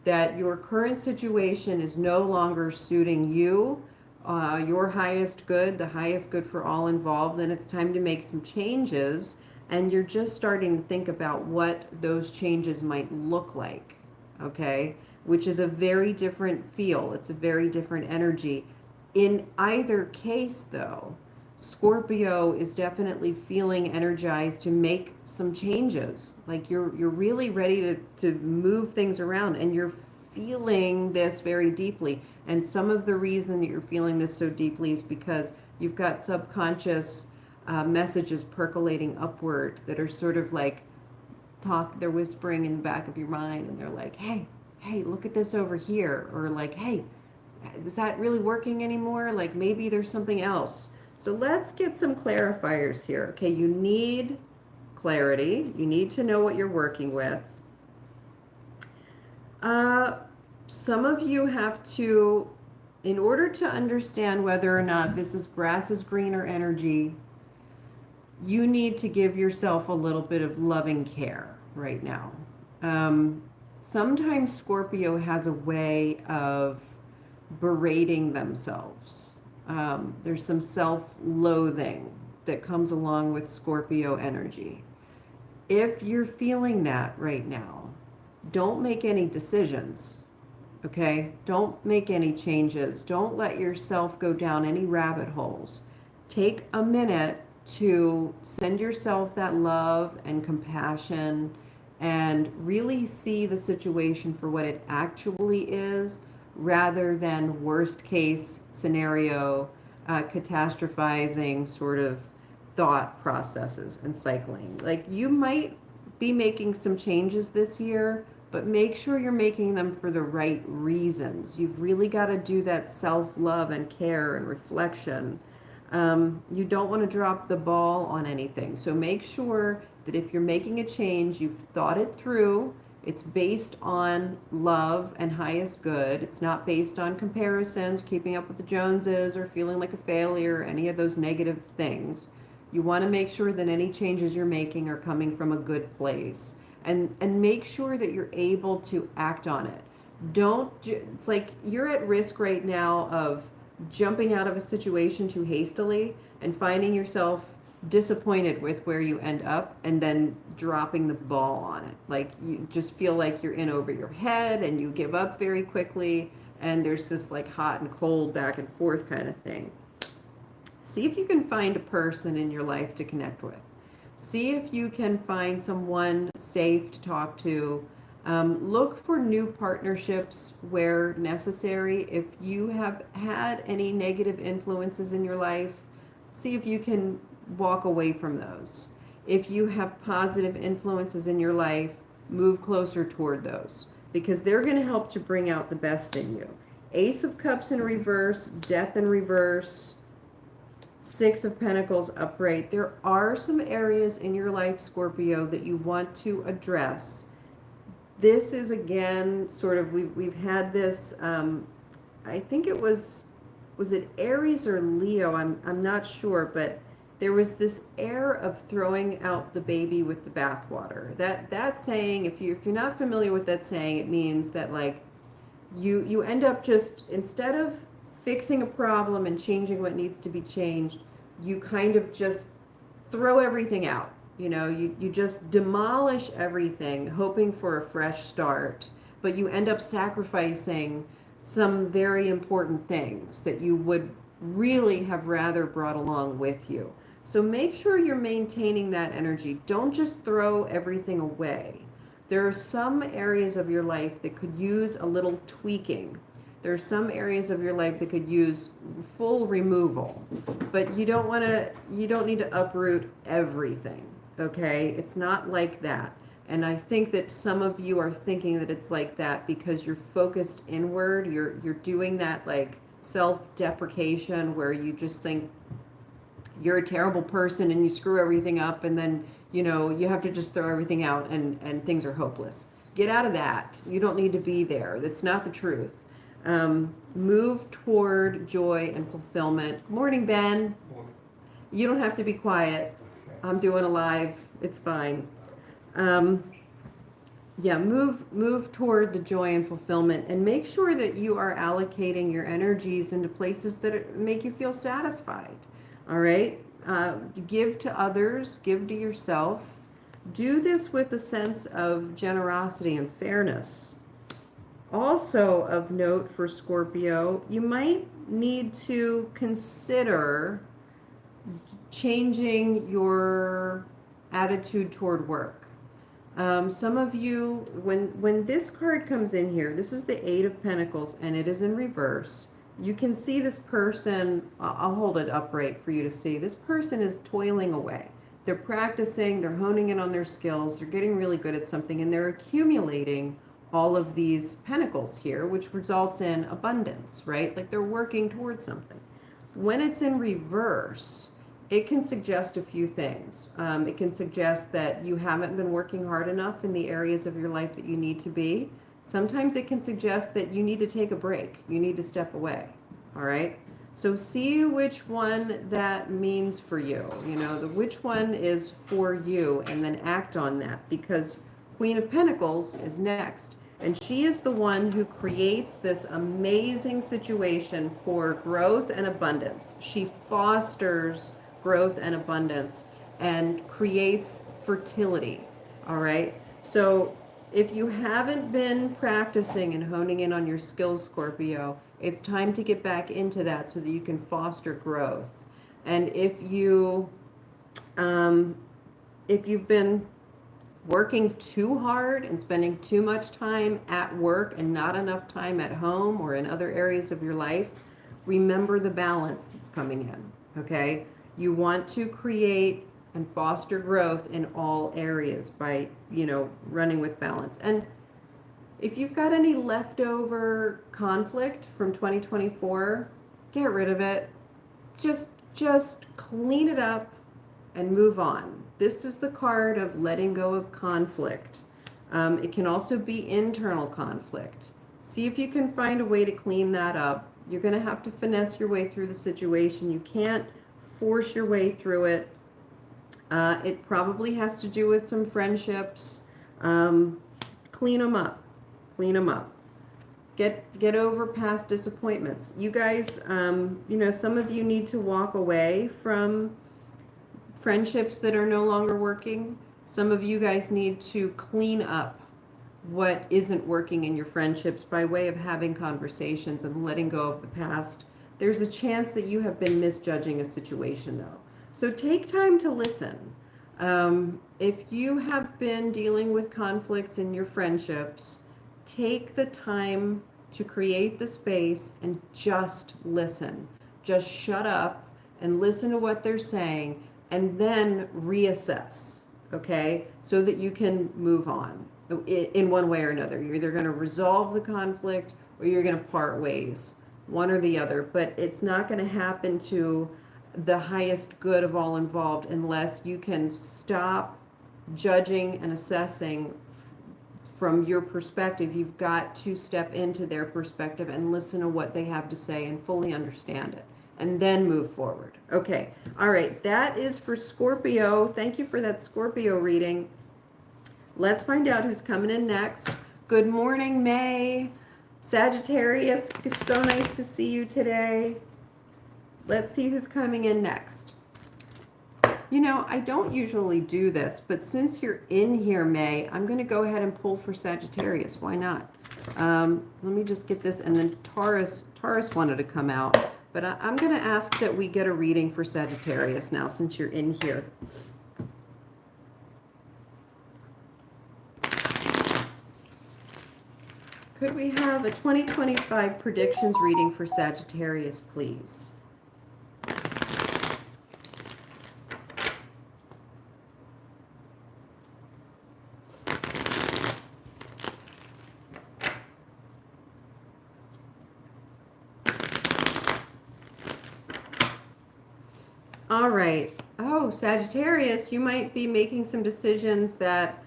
that your current situation is no longer suiting you, your highest good, the highest good for all involved, and it's time to make some changes. And you're just starting to think about what those changes might look like, okay? Which is a very different feel. It's a very different energy. In either case, though, Scorpio is definitely feeling energized to make some changes. Like you're really ready to move things around, and you're feeling this very deeply. And some of the reason that you're feeling this so deeply is because you've got subconscious messages percolating upward that are sort of like they're whispering in the back of your mind, and they're like, hey, look at this over here. Or like, hey, is that really working anymore? Like maybe there's something else. So let's get some clarifiers here. Okay, you need clarity. You need to know what you're working with. Some of you have to, in order to understand whether or not this is grass is greener energy, you need to give yourself a little bit of loving care right now. Sometimes Scorpio has a way of berating themselves. There's some self-loathing that comes along with Scorpio energy. If you're feeling that right now, don't make any decisions, okay? Don't make any changes. Don't let yourself go down any rabbit holes. Take a minute to send yourself that love and compassion and really see the situation for what it actually is, rather than worst case scenario, catastrophizing sort of thought processes and cycling. Like you might be making some changes this year, but make sure you're making them for the right reasons. You've really got to do that self-love and care and reflection. You don't want to drop the ball on anything. So make sure that if you're making a change, you've thought it through. It's based on love and highest good. It's not based on comparisons, keeping up with the Joneses, or feeling like a failure, any of those negative things. You want to make sure that any changes you're making are coming from a good place. And make sure that you're able to act on it. It's like you're at risk right now of jumping out of a situation too hastily and finding yourself disappointed with where you end up and then dropping the ball on it. Like you just feel like you're in over your head and you give up very quickly, and there's this like hot and cold back and forth kind of thing. See if you can find a person in your life to connect with. See if you can find someone safe to talk to. Look for new partnerships where necessary. If you have had any negative influences in your life, see if you can walk away from those. If you have positive influences in your life, move closer toward those, because they're going to help to bring out the best in you. Ace of Cups in reverse, Death in reverse, Six of Pentacles upright. There are some areas in your life, Scorpio, that you want to address. This is again sort of, we've had this, I think it was it Aries or Leo? I'm not sure, but there was this air of throwing out the baby with the bathwater. That saying, if you're not familiar with that saying, it means that like you end up just, instead of fixing a problem and changing what needs to be changed, you kind of just throw everything out. You know, you just demolish everything, hoping for a fresh start, but you end up sacrificing some very important things that you would really have rather brought along with you. So make sure you're maintaining that energy. Don't just throw everything away. There are some areas of your life that could use a little tweaking. There are some areas of your life that could use full removal, but you don't need to uproot everything, okay? It's not like that. And I think that some of you are thinking that it's like that because you're focused inward. You're doing that like self-deprecation where you just think you're a terrible person and you screw everything up, and then, you know, you have to just throw everything out and things are hopeless. Get out of that. You don't need to be there. That's not the truth. Move toward joy and fulfillment. Good morning, Ben. Morning. You don't have to be quiet. I'm doing a live. It's fine. Yeah, move toward the joy and fulfillment, and make sure that you are allocating your energies into places that make you feel satisfied. All right? Give to others, give to yourself. Do this with a sense of generosity and fairness. Also of note for Scorpio, you might need to consider changing your attitude toward work. Some of you, when this card comes in here, this is the Eight of Pentacles, and it is in reverse. You can see this person, I'll hold it upright for you to see. This person is toiling away. They're practicing, they're honing in on their skills, they're getting really good at something, and they're accumulating all of these pentacles here, which results in abundance, right? Like they're working towards something. When it's in reverse, it can suggest a few things. It can suggest that you haven't been working hard enough in the areas of your life that you need to be. Sometimes it can suggest that you need to take a break. You need to step away, all right? So see which one that means for you, you know, which one is for you, and then act on that, because Queen of Pentacles is next. And she is the one who creates this amazing situation for growth and abundance. She fosters growth and abundance and creates fertility, all right? So if you haven't been practicing and honing in on your skills, Scorpio, it's time to get back into that so that you can foster growth. And if you've been working too hard and spending too much time at work and not enough time at home or in other areas of your life, remember the balance that's coming in, okay? You want to create and foster growth in all areas by, you know, running with balance. And If you've got any leftover conflict from 2024, get rid of it. Just clean it up and move on. This is the card of letting go of conflict. It can also be internal conflict. See if you can find a way to clean that up. You're going to have to finesse your way through the situation. You can't force your way through it. It probably has to do with some friendships. Clean them up. Clean them up. Get over past disappointments. You guys, you know, some of you need to walk away from friendships that are no longer working. Some of you guys need to clean up what isn't working in your friendships by way of having conversations and letting go of the past. There's a chance that you have been misjudging a situation, though. So take time to listen. If you have been dealing with conflict in your friendships, take the time to create the space and just listen. Just shut up and listen to what they're saying and then reassess, okay? So that you can move on in one way or another. You're either going to resolve the conflict or you're going to part ways, one or the other. But it's not going to happen to the highest good of all involved unless you can stop judging and assessing from your perspective. You've got to step into their perspective and listen to what they have to say and fully understand it, and then move forward. Okay, all right, that is for Scorpio. Thank you for that Scorpio reading. Let's find out who's coming in next. Good morning, May. Sagittarius, it's so nice to see you today. Let's see who's coming in next. You know, I don't usually do this, but since you're in here, May, I'm going to go ahead and pull for Sagittarius. Why not? Let me just get this. And then Taurus wanted to come out. But I'm going to ask that we get a reading for Sagittarius now, since you're in here. Could we have a 2025 predictions reading for Sagittarius, please? All right. Oh, Sagittarius, you might be making some decisions that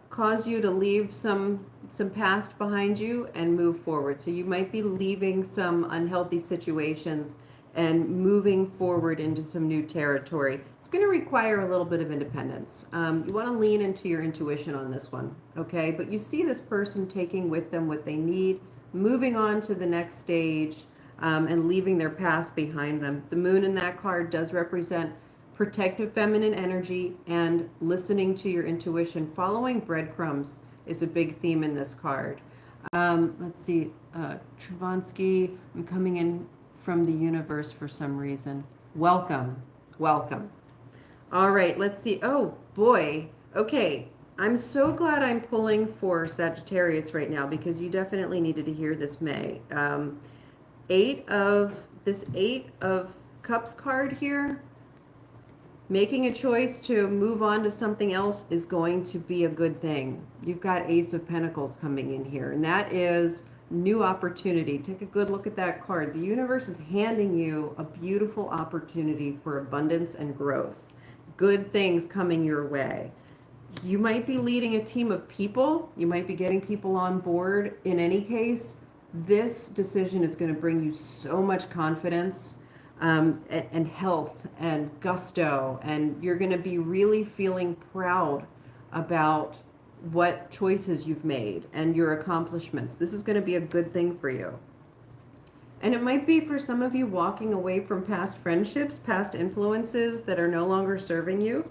cause you to leave some past behind you and move forward. So you might be leaving some unhealthy situations and moving forward into some new territory. It's going to require a little bit of independence. You want to lean into your intuition on this one, okay? But you see this person taking with them what they need, moving on to the next stage, and leaving their past behind them. The moon in that card does represent protective feminine energy and listening to your intuition. Following breadcrumbs is a big theme in this card. Let's see, Travansky, I'm coming in from the universe for some reason. Welcome, welcome. All right, let's see. Oh boy, okay. I'm so glad I'm pulling for Sagittarius right now because you definitely needed to hear this, May. Eight of Cups card here, making a choice to move on to something else is going to be a good thing. You've got Ace of Pentacles coming in here, and that is new opportunity. Take a good look at that card. The universe is handing you a beautiful opportunity for abundance and growth. Good things coming your way. You might be leading a team of people. You might be getting people on board. In any case, this decision is going to bring you so much confidence and health and gusto, and you're going to be really feeling proud about what choices you've made and your accomplishments. This is going to be a good thing for you. And it might be for some of you walking away from past friendships, past influences that are no longer serving you,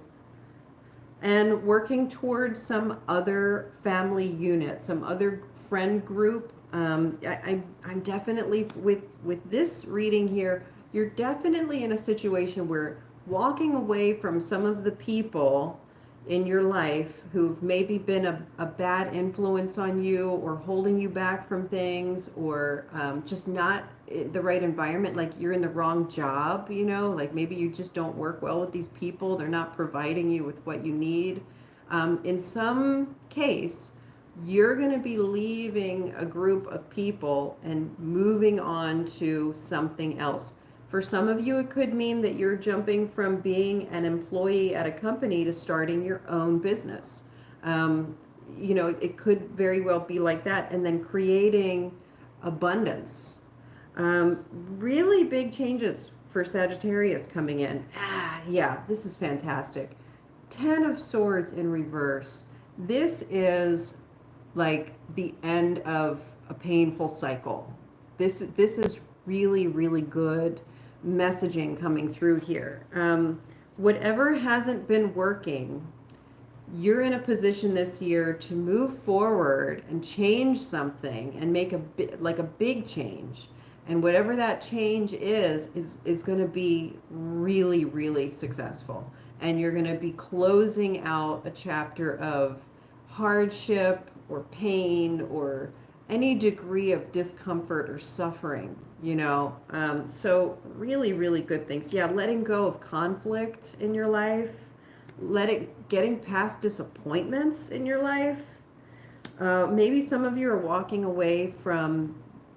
and working towards some other family unit, some other friend group. I'm definitely, with this reading here, you're definitely in a situation where walking away from some of the people in your life who've maybe been a bad influence on you or holding you back from things, or just not the right environment, like you're in the wrong job, you know, like maybe you just don't work well with these people, they're not providing you with what you need. In some case, you're going to be leaving a group of people and moving on to something else. For some of you, it could mean that you're jumping from being an employee at a company to starting your own business. Um, you know, it could very well be like that, and then creating abundance. Really big changes for Sagittarius coming in. Yeah, this is fantastic. Ten of Swords in reverse. This is like the end of a painful cycle. This is really, really good messaging coming through here. Whatever hasn't been working, you're in a position this year to move forward and change something and make a big change. And whatever that change is going to be really, really successful. And you're going to be closing out a chapter of hardship or pain or any degree of discomfort or suffering, you know. So really, really good things. Yeah, letting go of conflict in your life, getting past disappointments in your life. Maybe some of you are walking away from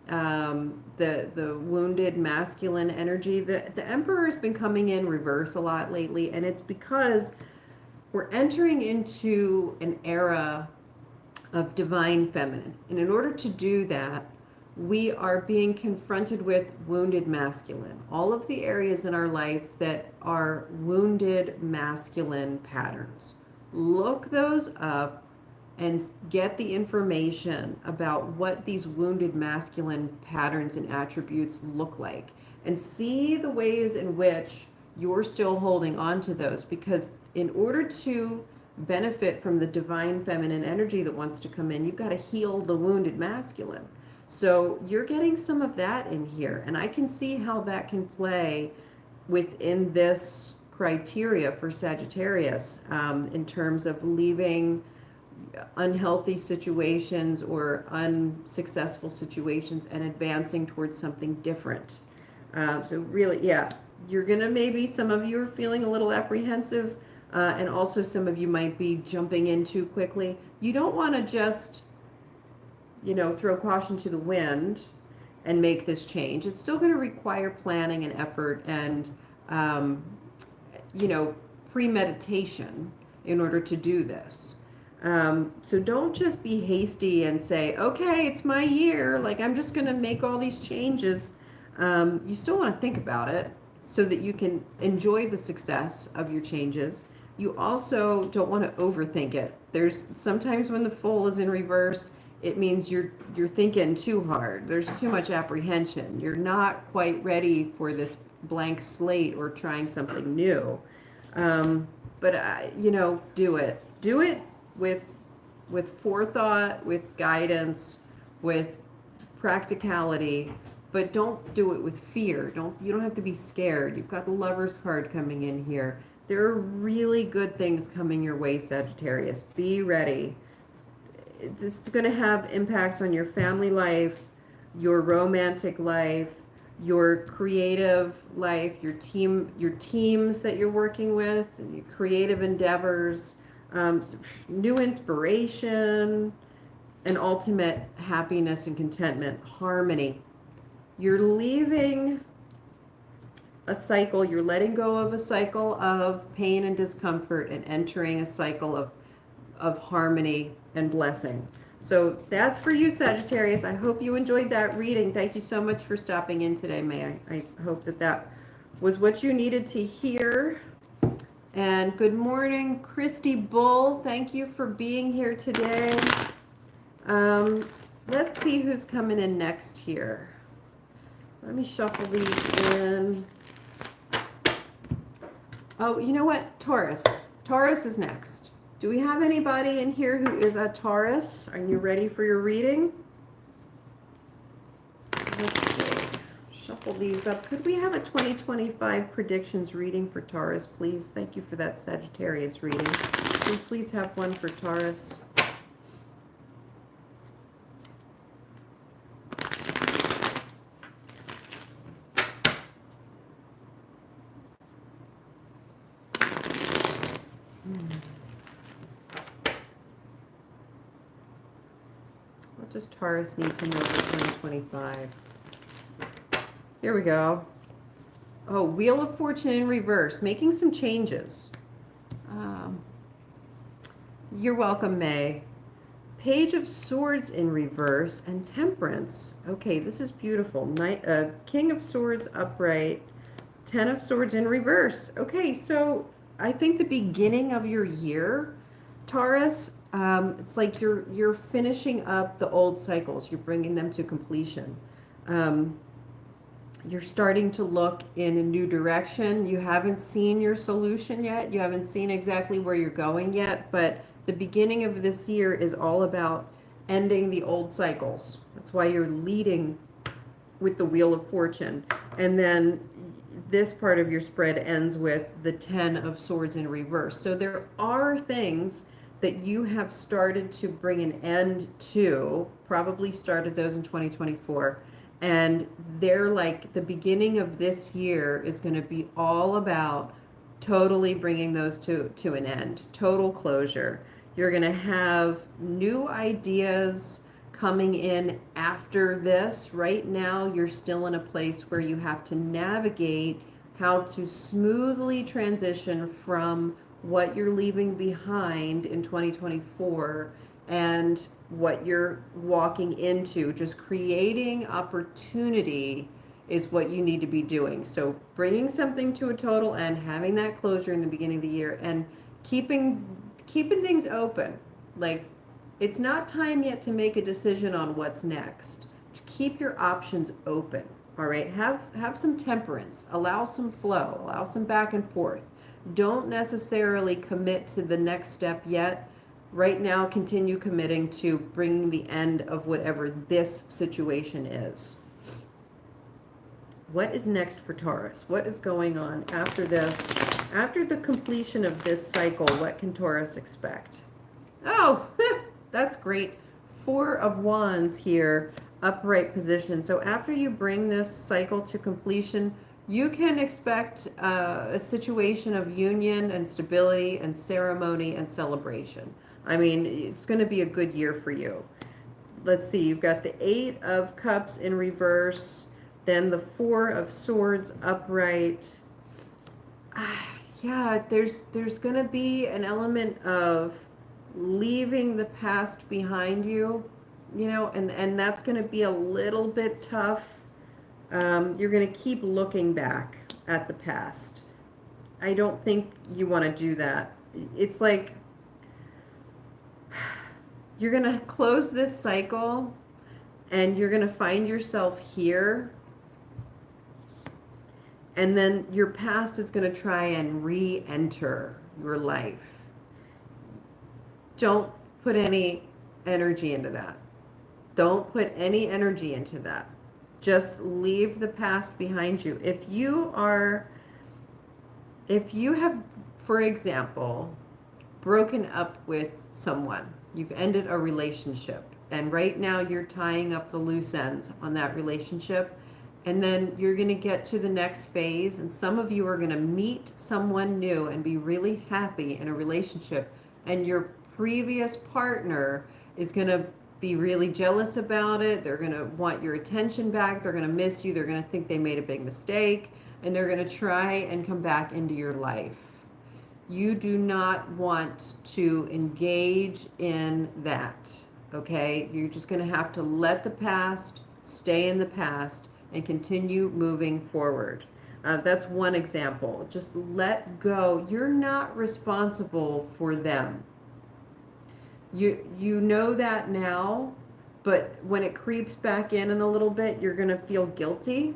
the wounded masculine energy. The Emperor has been coming in reverse a lot lately, and it's because we're entering into an era of divine feminine. And in order to do that, we are being confronted with wounded masculine. All of the areas in our life that are wounded masculine patterns. Look those up and get the information about what these wounded masculine patterns and attributes look like. And see the ways in which you're still holding on to those, because in order to benefit from the divine feminine energy that wants to come in, you've got to heal the wounded masculine. So you're getting some of that in here, and I can see how that can play within this criteria for Sagittarius, in terms of leaving unhealthy situations or unsuccessful situations and advancing towards something different. So really, yeah, you're gonna, maybe some of you are feeling a little apprehensive, and also some of you might be jumping in too quickly. You don't want to just, you know, throw caution to the wind and make this change. It's still going to require planning and effort and, you know, premeditation in order to do this. So don't just be hasty and say, okay, it's my year, like I'm just going to make all these changes. You still want to think about it so that you can enjoy the success of your changes. You also don't want to overthink it. There's sometimes when the Fool is in reverse, it means you're thinking too hard. There's too much apprehension. You're not quite ready for this blank slate or trying something new. But you know, do it. Do it with forethought, with guidance, with practicality. But don't do it with fear. You don't have to be scared. You've got the Lover's card coming in here. There are really good things coming your way, Sagittarius. Be ready. This is going to have impacts on your family life, your romantic life, your creative life, your teams that you're working with, and your creative endeavors, new inspiration, and ultimate happiness and contentment, harmony. You're leaving a cycle, you're letting go of a cycle of pain and discomfort and entering a cycle of harmony and blessing. So that's for you, Sagittarius. I hope you enjoyed that reading. Thank you so much for stopping in today, May. I hope that was what you needed to hear. And good morning, Christy Bull. Thank you for being here today. Let's see who's coming in next here. Let me shuffle these in. Oh, you know what? Taurus. Taurus is next. Do we have anybody in here who is a Taurus? Are you ready for your reading? Let's see. Shuffle these up. Could we have a 2025 predictions reading for Taurus, please? Thank you for that Sagittarius reading. Can we please have one for Taurus? does Taurus need to know for 2025? Here we go. Oh, Wheel of Fortune in reverse, making some changes. You're welcome, May. Page of Swords in reverse and Temperance. Okay, this is beautiful. King of Swords upright, Ten of Swords in reverse. Okay, so I think the beginning of your year, Taurus, it's like you're finishing up the old cycles. You're bringing them to completion. You're starting to look in a new direction. You haven't seen your solution yet. You haven't seen exactly where you're going yet, but the beginning of this year is all about ending the old cycles. That's why you're leading with the Wheel of Fortune. And then this part of your spread ends with the Ten of Swords in reverse. So there are things that you have started to bring an end to, probably started those in 2024. And they're like, the beginning of this year is going to be all about totally bringing those to an end, total closure. You're going to have new ideas coming in after this. Right now, you're still in a place where you have to navigate how to smoothly transition from what you're leaving behind in 2024 and what you're walking into. Just creating opportunity is what you need to be doing. So bringing something to a total end, having that closure in the beginning of the year, and keeping things open. Like, it's not time yet to make a decision on what's next. Keep your options open. All right, have some temperance, allow some flow, allow some back and forth. Don't necessarily commit to the next step yet. Right now, continue committing to bringing the end of whatever this situation is. What is next for Taurus? What is going on after this? After the completion of this cycle, what can Taurus expect? Oh, that's great. Four of Wands here, upright position. So after you bring this cycle to completion, you can expect a situation of union and stability and ceremony and celebration. I mean, it's going to be a good year for you. Let's see, you've got the Eight of Cups in reverse, then the Four of Swords upright. Yeah, there's going to be an element of leaving the past behind you, you know, and that's going to be a little bit tough. You're going to keep looking back at the past. I don't think you want to do that. It's like you're going to close this cycle and you're going to find yourself here. And then your past is going to try and re-enter your life. Don't put any energy into that. Don't put any energy into that. Just leave the past behind you. If you have, for example, broken up with someone, you've ended a relationship, and right now you're tying up the loose ends on that relationship, and then you're going to get to the next phase, and some of you are going to meet someone new and be really happy in a relationship, and your previous partner is going to be really jealous about it. They're going to want your attention back. They're going to miss you. They're going to think they made a big mistake, and they're going to try and come back into your life. You do not want to engage in that, okay? You're just going to have to let the past stay in the past and continue moving forward. That's one example. Just let go. You're not responsible for them. You know that now, but when it creeps back in a little bit, you're going to feel guilty,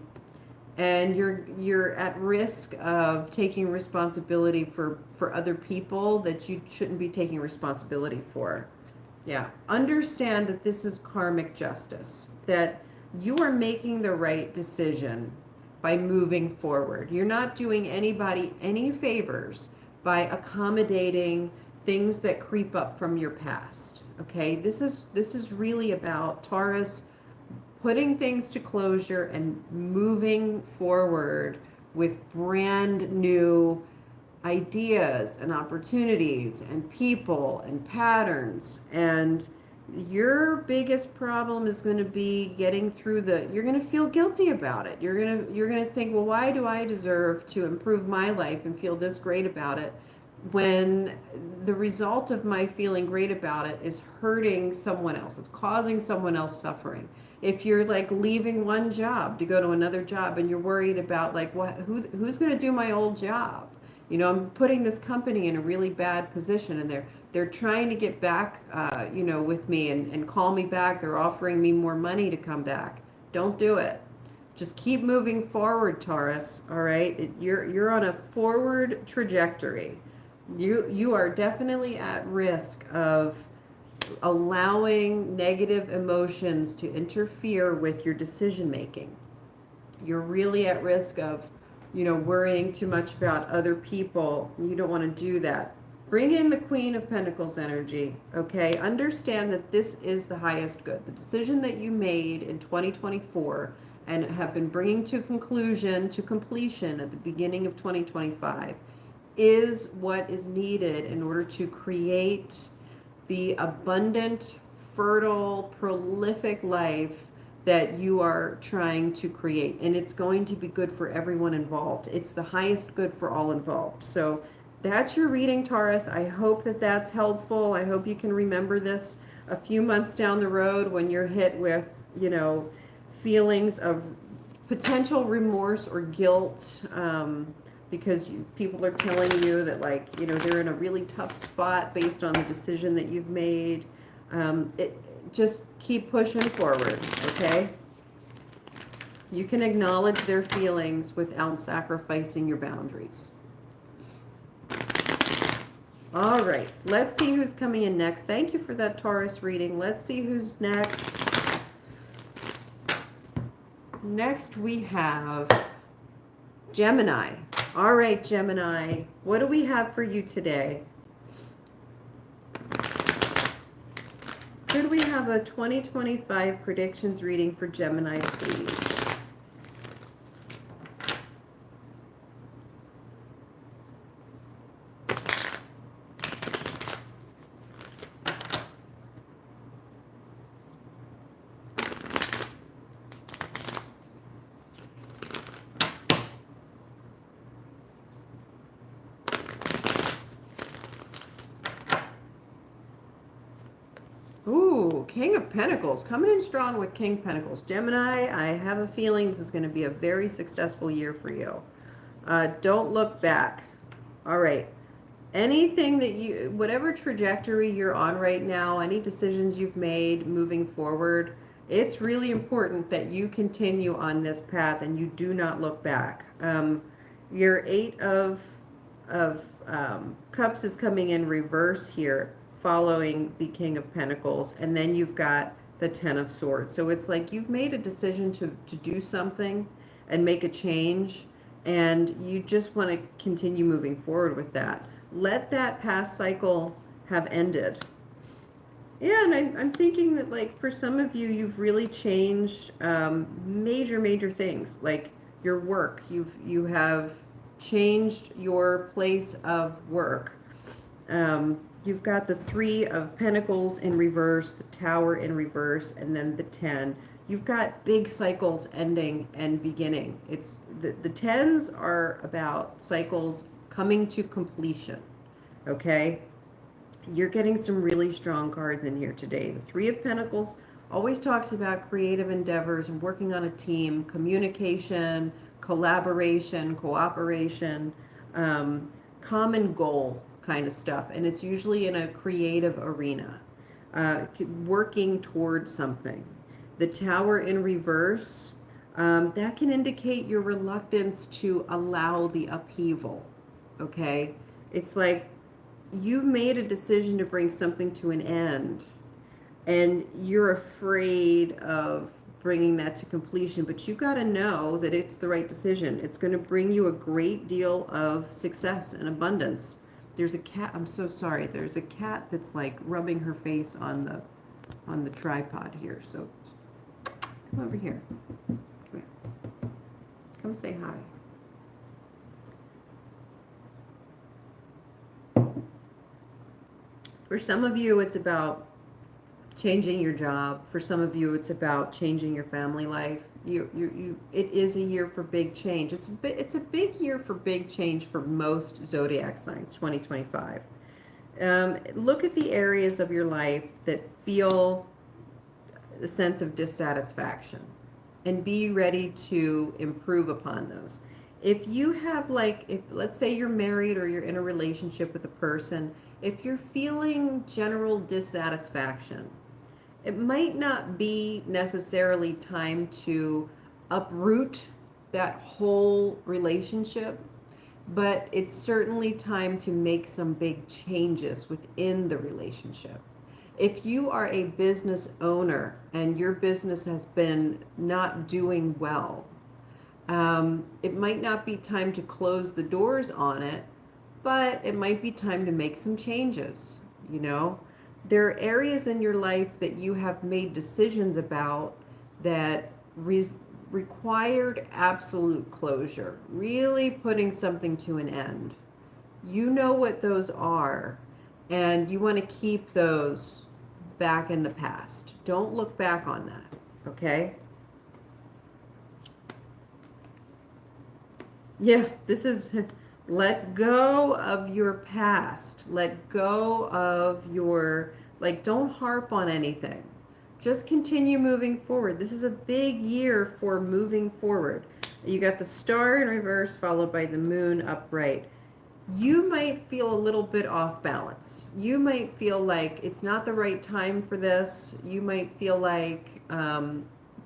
and you're at risk of taking responsibility for other people that you shouldn't be taking responsibility for. Yeah, understand that this is karmic justice, that you are making the right decision by moving forward. You're not doing anybody any favors by accommodating things that creep up from your past. Okay, this is really about Taurus putting things to closure and moving forward with brand new ideas and opportunities and people and patterns, and Your biggest problem is going to be getting through you're going to feel guilty about it. You're going to think, well, why do I deserve to improve my life and feel this great about it when the result of my feeling great about it is hurting someone else. It's causing someone else suffering. If you're like leaving one job to go to another job and you're worried about like who's going to do my old job? You know, I'm putting this company in a really bad position, and they're trying to get back, with me and call me back. They're offering me more money to come back. Don't do it. Just keep moving forward, Taurus. All right, you're on a forward trajectory. You are definitely at risk of allowing negative emotions to interfere with your decision making. You're really at risk of, worrying too much about other people. You don't want to do that. Bring in the Queen of Pentacles energy, okay? Understand that this is the highest good. The decision that you made in 2024 and have been bringing to completion at the beginning of 2025 is what is needed in order to create the abundant, fertile, prolific life that you are trying to create. And it's going to be good for everyone involved. It's the highest good for all involved. So that's your reading, Taurus. I hope that that's helpful. I hope you can remember this a few months down the road when you're hit with, feelings of potential remorse or guilt, because people are telling you that, like, they're in a really tough spot based on the decision that you've made. Just keep pushing forward, okay? You can acknowledge their feelings without sacrificing your boundaries. All right, let's see who's coming in next. Thank you for that Taurus reading. Let's see who's next. Next we have Gemini. All right, Gemini, what do we have for you today? Could we have a 2025 predictions reading for Gemini, please? Ooh, King of Pentacles, coming in strong with King Pentacles. Gemini, I have a feeling this is going to be a very successful year for you. Don't look back. All right. Anything that whatever trajectory you're on right now, any decisions you've made moving forward, it's really important that you continue on this path and you do not look back. Your Eight of Cups is coming in reverse here, following the King of Pentacles, and then you've got the Ten of Swords. So it's like you've made a decision to do something and make a change, and you just want to continue moving forward with that. Let that past cycle have ended. Yeah, and I'm thinking that, like, for some of you, you've really changed major things, like your work. You have changed your place of work. You've got the Three of Pentacles in reverse, the Tower in reverse, and then the 10. You've got big cycles ending and beginning. It's the tens are about cycles coming to completion. Okay? You're getting some really strong cards in here today. The Three of Pentacles always talks about creative endeavors and working on a team, communication, collaboration, cooperation, common goal kind of stuff. And it's usually in a creative arena, working towards something. The Tower in reverse, that can indicate your reluctance to allow the upheaval, okay? It's like you've made a decision to bring something to an end, and you're afraid of bringing that to completion, but you got to know that it's the right decision. It's going to bring you a great deal of success and abundance. There's a cat, I'm so sorry, there's a cat that's like rubbing her face on the tripod here, so come over here. Come here. Come say hi. For some of you, it's about changing your job. For some of you, it's about changing your family life. It is a year for big change. It's a big year for big change for most zodiac signs, 2025. Look at the areas of your life that feel a sense of dissatisfaction and be ready to improve upon those. If you have if let's say you're married or you're in a relationship with a person, if you're feeling general dissatisfaction, it might not be necessarily time to uproot that whole relationship, but it's certainly time to make some big changes within the relationship. If you are a business owner and your business has been not doing well, it might not be time to close the doors on it, but it might be time to make some changes. There are areas in your life that you have made decisions about that required absolute closure, really putting something to an end. You know what those are, and you want to keep those back in the past. Don't look back on that, okay? Yeah, this is let go of your past. Let go of your, don't harp on anything. Just continue moving forward. This is a big year for moving forward. You got the star in reverse followed by the moon upright. You might feel a little bit off balance. You might feel like it's not the right time for this. You might feel like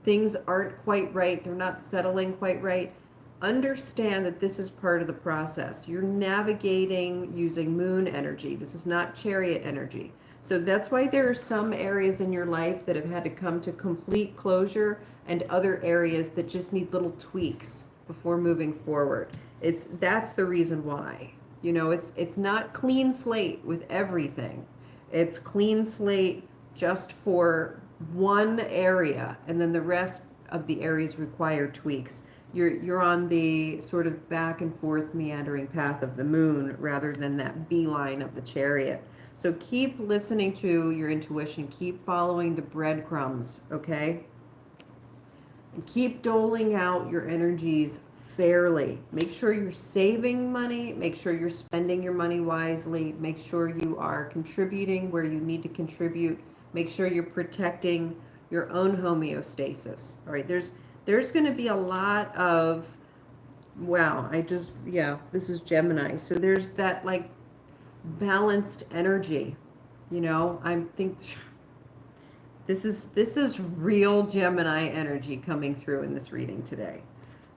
things aren't quite right. They're not settling quite right. Understand that this is part of the process. You're navigating using moon energy. This is not chariot energy. So that's why there are some areas in your life that have had to come to complete closure and other areas that just need little tweaks before moving forward. That's the reason why. It's not clean slate with everything. It's clean slate just for one area, and then the rest of the areas require tweaks. You're on the sort of back and forth meandering path of the moon rather than that beeline of the chariot. So keep listening to your intuition. Keep following the breadcrumbs, okay? And keep doling out your energies fairly. Make sure you're saving money. Make sure you're spending your money wisely. Make sure you are contributing where you need to contribute. Make sure you're protecting your own homeostasis. All right, there's going to be a lot of, wow, this is Gemini. So there's that balanced energy, I think this is real Gemini energy coming through in this reading today.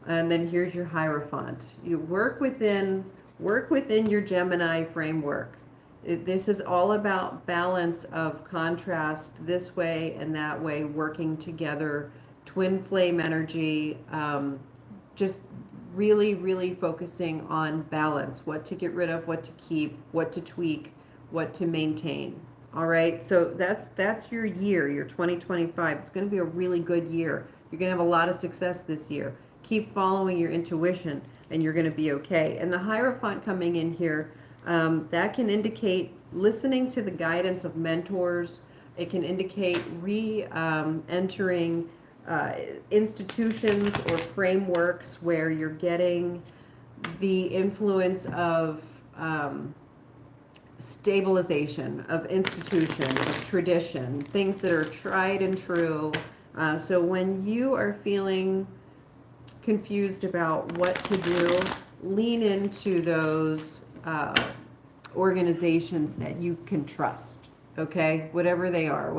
And then here's your Hierophant. You work within your Gemini framework. This is all about balance of contrast this way and that way, working together, twin flame energy, just really, really focusing on balance, what to get rid of, what to keep, what to tweak, what to maintain. All right, so that's your year, your 2025. It's going to be a really good year. You're going to have a lot of success this year. Keep following your intuition, and you're going to be okay. And the Hierophant coming in here, that can indicate listening to the guidance of mentors. It can indicate re-entering institutions or frameworks where you're getting the influence of stabilization, of institution, of tradition, things that are tried and true. So when you are feeling confused about what to do, lean into those organizations that you can trust, okay? Whatever they are,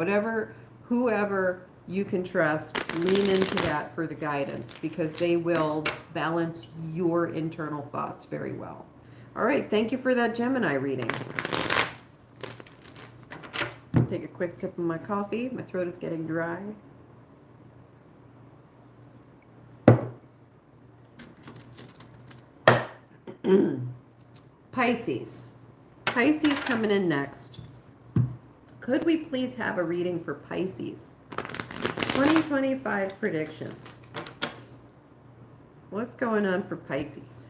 whoever you can trust, lean into that for the guidance because they will balance your internal thoughts very well. All right, thank you for that Gemini reading. Take a quick sip of my coffee. My throat is getting dry. Pisces. Pisces coming in next. Could we please have a reading for Pisces? 2025 predictions. What's going on for Pisces?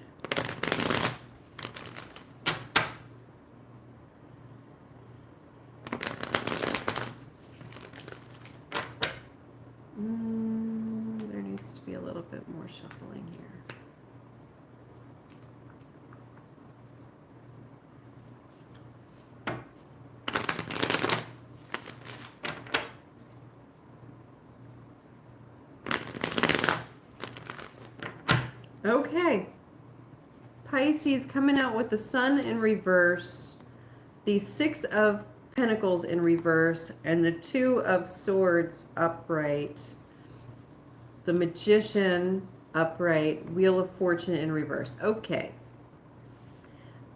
more shuffling here. Okay. Pisces coming out with the Sun in reverse, the Six of Pentacles in reverse, and the Two of Swords upright, the Magician upright, Wheel of Fortune in reverse. Okay.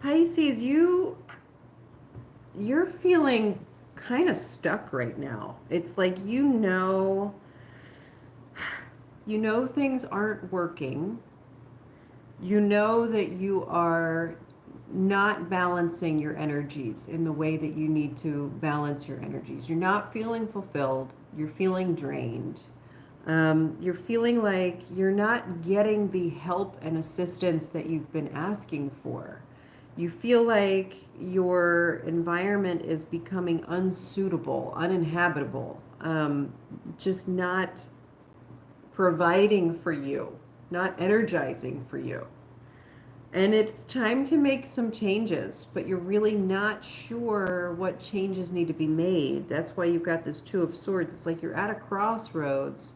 Pisces, you're feeling kind of stuck right now. It's like you know things aren't working. You know that you are not balancing your energies in the way that you need to balance your energies. You're not feeling fulfilled. You're feeling drained. You're feeling like you're not getting the help and assistance that you've been asking for. You feel like your environment is becoming unsuitable, uninhabitable, just not providing for you, not energizing for you. And it's time to make some changes, but you're really not sure what changes need to be made. That's why you've got this Two of Swords. It's like you're at a crossroads,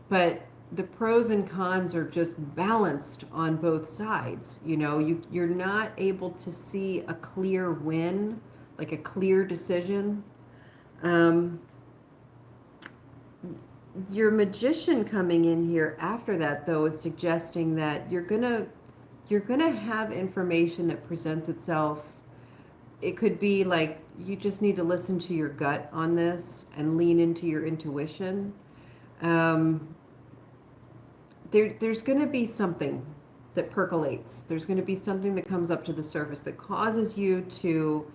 but the pros and cons are just balanced on both sides. You know, you're not able to see a clear win, like a clear decision. Your Magician coming in here after that, though, is suggesting that you're gonna have information that presents itself. It could be like you just need to listen to your gut on this and lean into your intuition. There's going to be something that percolates. There's going to be something that comes up to the surface that causes you to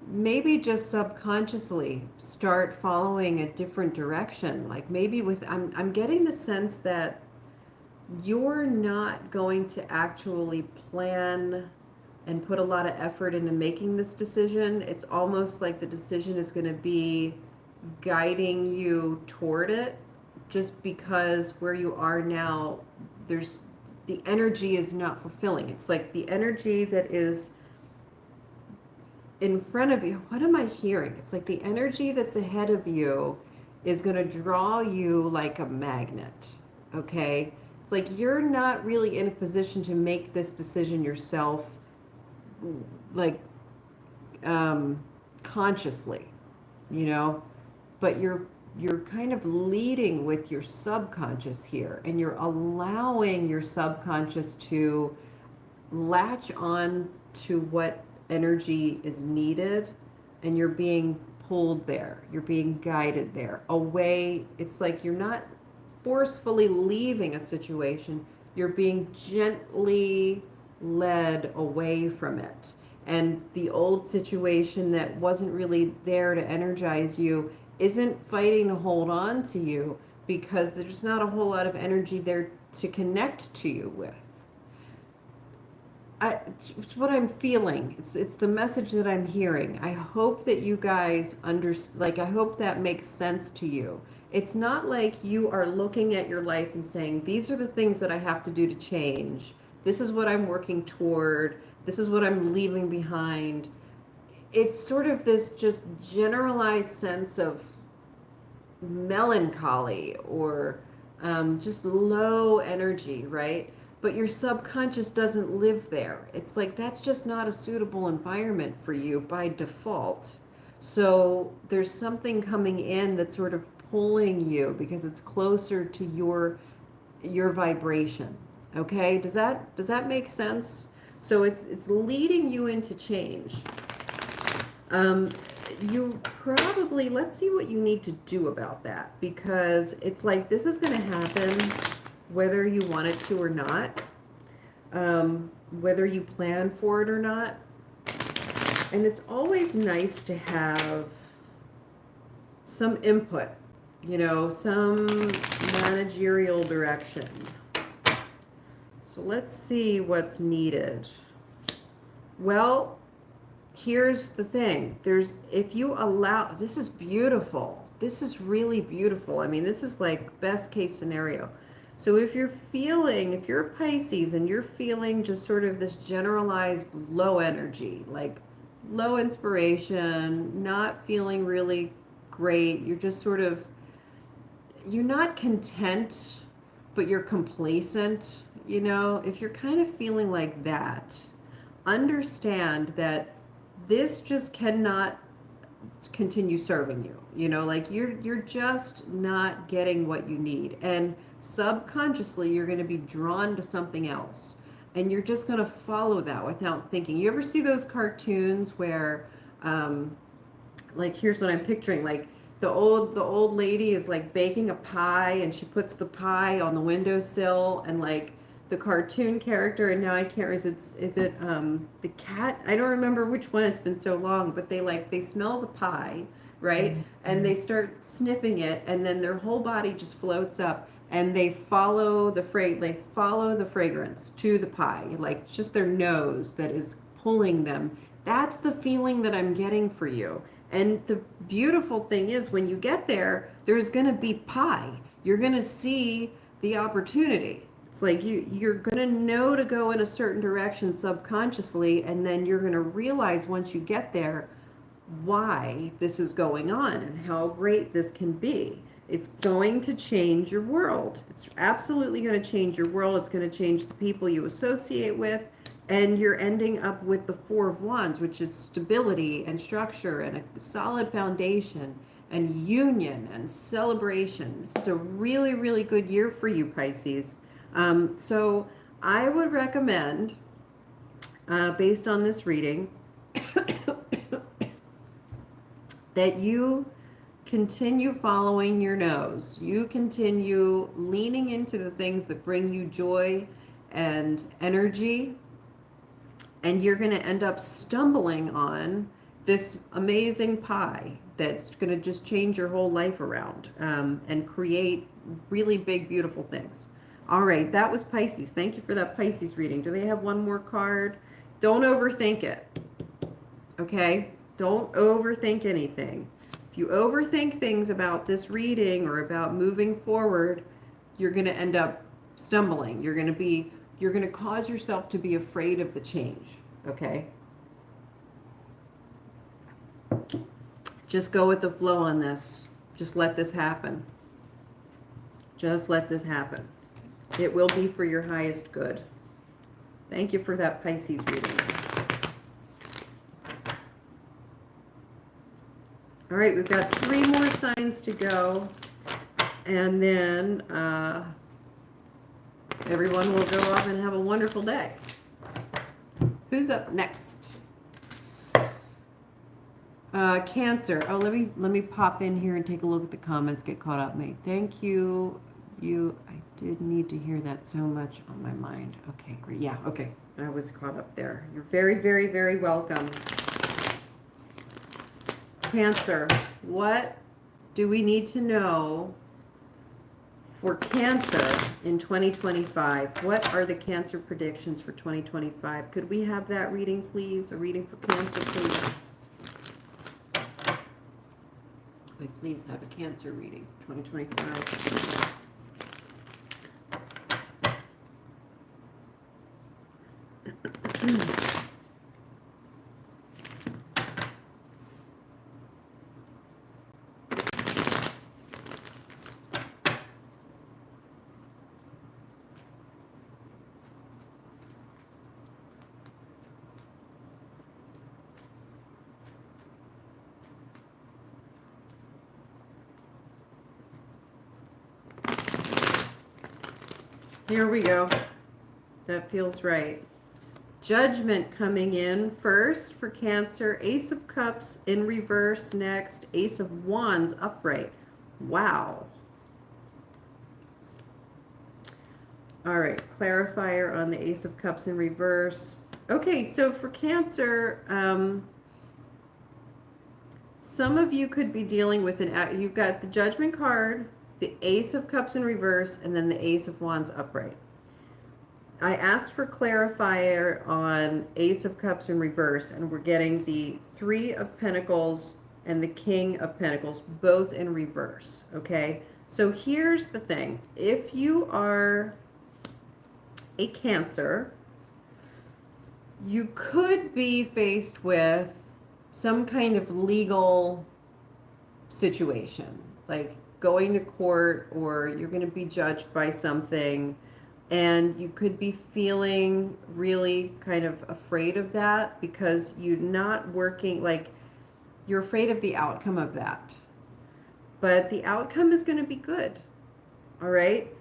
maybe just subconsciously start following a different direction. Like maybe I'm getting the sense that you're not going to actually plan and put a lot of effort into making this decision. It's almost like the decision is going to be guiding you toward it, just because where you are now, the energy is not fulfilling. It's like the energy that is in front of you. What am I hearing? It's like the energy that's ahead of you is going to draw you like a magnet. Okay? It's like you're not really in a position to make this decision yourself, like consciously, you know, but you're kind of leading with your subconscious here, and you're allowing your subconscious to latch on to what energy is needed, and you're being pulled there. You're being guided there away. It's like you're not forcefully leaving a situation. You're being gently led away from it. And the old situation that wasn't really there to energize you isn't fighting to hold on to you, because there's not a whole lot of energy there to connect to you with. It's what I'm feeling. It's the message that I'm hearing. I hope that you guys I hope that makes sense to you. It's not like you are looking at your life and saying, these are the things that I have to do to change. This is what I'm working toward. This is what I'm leaving behind. It's sort of this just generalized sense of melancholy or just low energy, right? But your subconscious doesn't live there. It's like that's just not a suitable environment for you by default. So there's something coming in that's sort of pulling you because it's closer to your vibration. Okay? Does that make sense? So it's leading you into change. You probably, let's see what you need to do about that, because it's like this is going to happen whether you want it to or not, whether you plan for it or not. And it's always nice to have some input, you know, some managerial direction. So let's see what's needed. Well, here's the thing. If you allow, this is beautiful. This is really beautiful. I mean, this is like best case scenario. So if you're a Pisces and you're feeling just sort of this generalized low energy, like low inspiration, not feeling really great, you're just sort of, you're not content, but you're complacent, if you're kind of feeling like that, understand that this just cannot continue serving you. Like you're just not getting what you need, and subconsciously you're going to be drawn to something else, and you're just going to follow that without thinking. You ever see those cartoons where like, here's what I'm picturing, like the old lady is like baking a pie, and she puts the pie on the windowsill, and like the cartoon character, and now I can't, is it the cat? I don't remember which one, it's been so long, but they smell the pie, right? And they start sniffing it, and then their whole body just floats up, and they follow the fragrance to the pie, like it's just their nose that is pulling them. That's the feeling that I'm getting for you. And the beautiful thing is, when you get there, there's going to be pie. You're going to see the opportunity. It's like you're going to know to go in a certain direction subconsciously, and then you're going to realize once you get there why this is going on and how great this can be. It's going to change your world. It's absolutely going to change your world. It's going to change the people you associate with. And you're ending up with the Four of Wands, which is stability and structure and a solid foundation and union and celebration. This is a really, really good year for you, Pisces. So I would recommend, based on this reading, that you continue following your nose. You continue leaning into the things that bring you joy and energy. And you're going to end up stumbling on this amazing pie that's going to just change your whole life around, and create really big, beautiful things. All right, that was Pisces. Thank you for that Pisces reading. Do they have one more card? Don't overthink it. Okay? Don't overthink anything. If you overthink things about this reading or about moving forward, you're going to end up stumbling. You're going to cause yourself to be afraid of the change, okay? Just go with the flow on this. Just let this happen. Just let this happen. It will be for your highest good. Thank you for that Pisces reading. All right, we've got 3 more signs to go, and then everyone will go off and have a wonderful day. Who's up next? Cancer. Oh, let me pop in here and take a look at the comments. Get caught up, mate. Thank you. I did need to hear that, so much on my mind. Okay, great. Yeah, okay. I was caught up there. You're very, very, very welcome. Cancer. What do we need to know for Cancer in 2025? What are the Cancer predictions for 2025? Could we have that reading, please? A reading for Cancer, please. Could we please have a Cancer reading, 2025? Here we go. That feels right. Judgment coming in first for Cancer. Ace of Cups in reverse next. Ace of Wands upright. Wow. All right, clarifier on the Ace of Cups in reverse. Okay, so for Cancer, some of you could be dealing with you've got the Judgment card, the Ace of Cups in reverse, and then the Ace of Wands upright. I asked for clarifier on Ace of Cups in reverse, and we're getting the 3 of Pentacles and the King of Pentacles, both in reverse, okay? So here's the thing. If you are a Cancer, you could be faced with some kind of legal situation, like going to court, or you're going to be judged by something, and you could be feeling really kind of afraid of that because you're not working, like you're afraid of the outcome of that. But the outcome is going to be good. All right?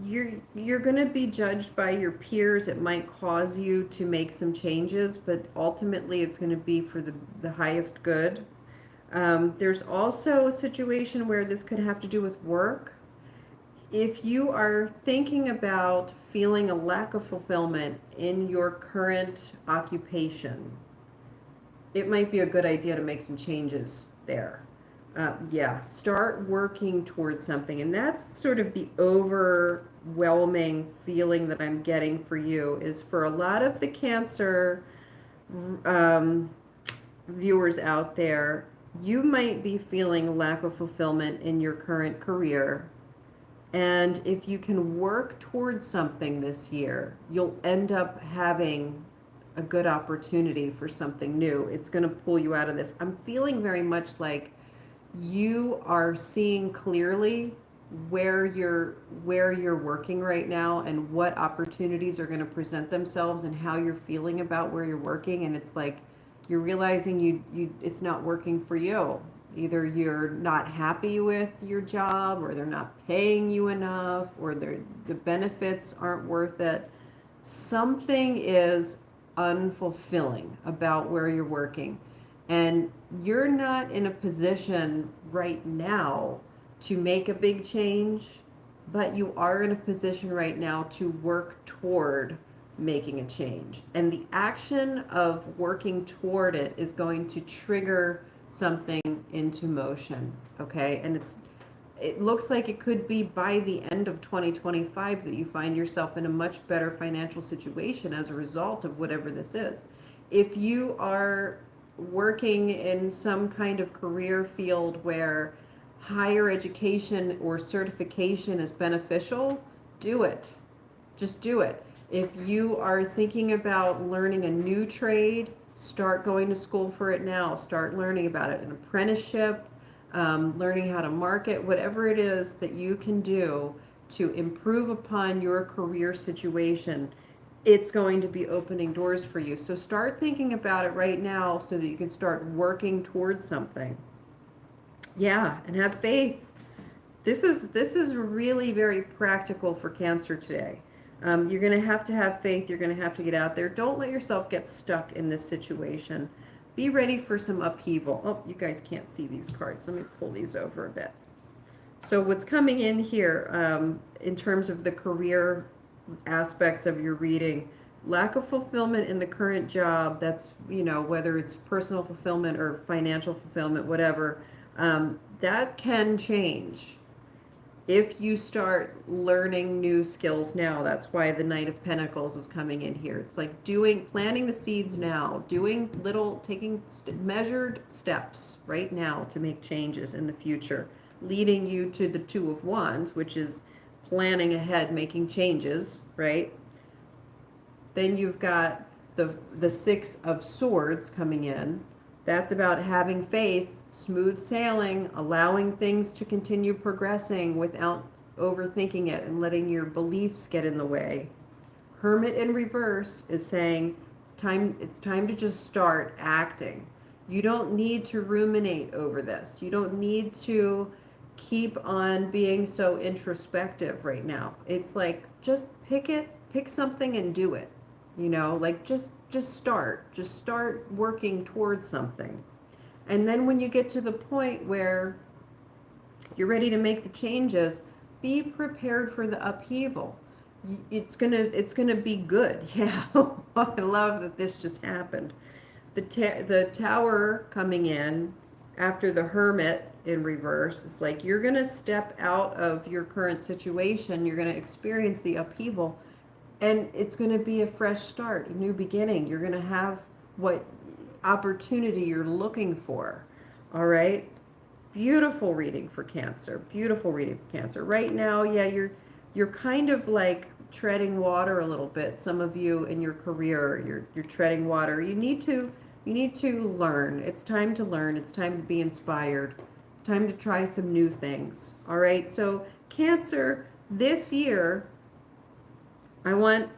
You're going to be judged by your peers. It might cause you to make some changes, but ultimately it's going to be for the highest good. There's also a situation where this could have to do with work. If you are thinking about feeling a lack of fulfillment in your current occupation, it might be a good idea to make some changes there. Yeah, start working towards something. And that's sort of the overwhelming feeling that I'm getting for you, is for a lot of the Cancer viewers out there, you might be feeling a lack of fulfillment in your current career. And if you can work towards something this year, you'll end up having a good opportunity for something new. It's going to pull you out of this. I'm feeling very much like you are seeing clearly where you're working right now and what opportunities are going to present themselves and how you're feeling about where you're working, and it's like you're realizing you it's not working for you. Either you're not happy with your job, or they're not paying you enough, or the benefits aren't worth it. Something is unfulfilling about where you're working. And you're not in a position right now to make a big change, but you are in a position right now to work toward making a change. And the action of working toward it is going to trigger something into motion, okay? And it looks like it could be by the end of 2025 that you find yourself in a much better financial situation as a result of whatever this is. If you are working in some kind of career field where higher education or certification is beneficial, do it. Just do it. If you are thinking about learning a new trade, start going to school for it now. Start learning about it. An apprenticeship, learning how to market, whatever it is that you can do to improve upon your career situation, it's going to be opening doors for you. So start thinking about it right now so that you can start working towards something. Yeah, and have faith. This is really very practical for Cancer today. You're going to have faith. You're going to have to get out there. Don't let yourself get stuck in this situation. Be ready for some upheaval. Oh, you guys can't see these cards. Let me pull these over a bit. So what's coming in here in terms of the career aspects of your reading, lack of fulfillment in the current job, that's, whether it's personal fulfillment or financial fulfillment, whatever, that can change if you start learning new skills now. That's why the Knight of Pentacles is coming in here. It's like planting the seeds now, taking measured steps right now to make changes in the future, leading you to the Two of Wands, which is planning ahead, making changes, right? Then you've got the Six of Swords coming in. That's about having faith, smooth sailing, allowing things to continue progressing without overthinking it and letting your beliefs get in the way. Hermit in reverse is saying it's time to just start acting. You don't need to ruminate over this. You don't need to keep on being so introspective right now. It's like, just pick something and do it. Just start working towards something. And then when you get to the point where you're ready to make the changes, be prepared for the upheaval. It's gonna be good. Yeah, I love that this just happened. The Tower coming in after the Hermit in reverse. It's like you're gonna step out of your current situation. You're gonna experience the upheaval, and it's gonna be a fresh start, a new beginning. You're gonna have what opportunity you're looking for. All right. beautiful reading for Cancer. Beautiful reading for Cancer. Right now, yeah, you're kind of like treading water a little bit. Some of you in your career, you're treading water. You need to learn. It's time to learn. It's time to be inspired. It's time to try some new things. All right. So Cancer, this year, I want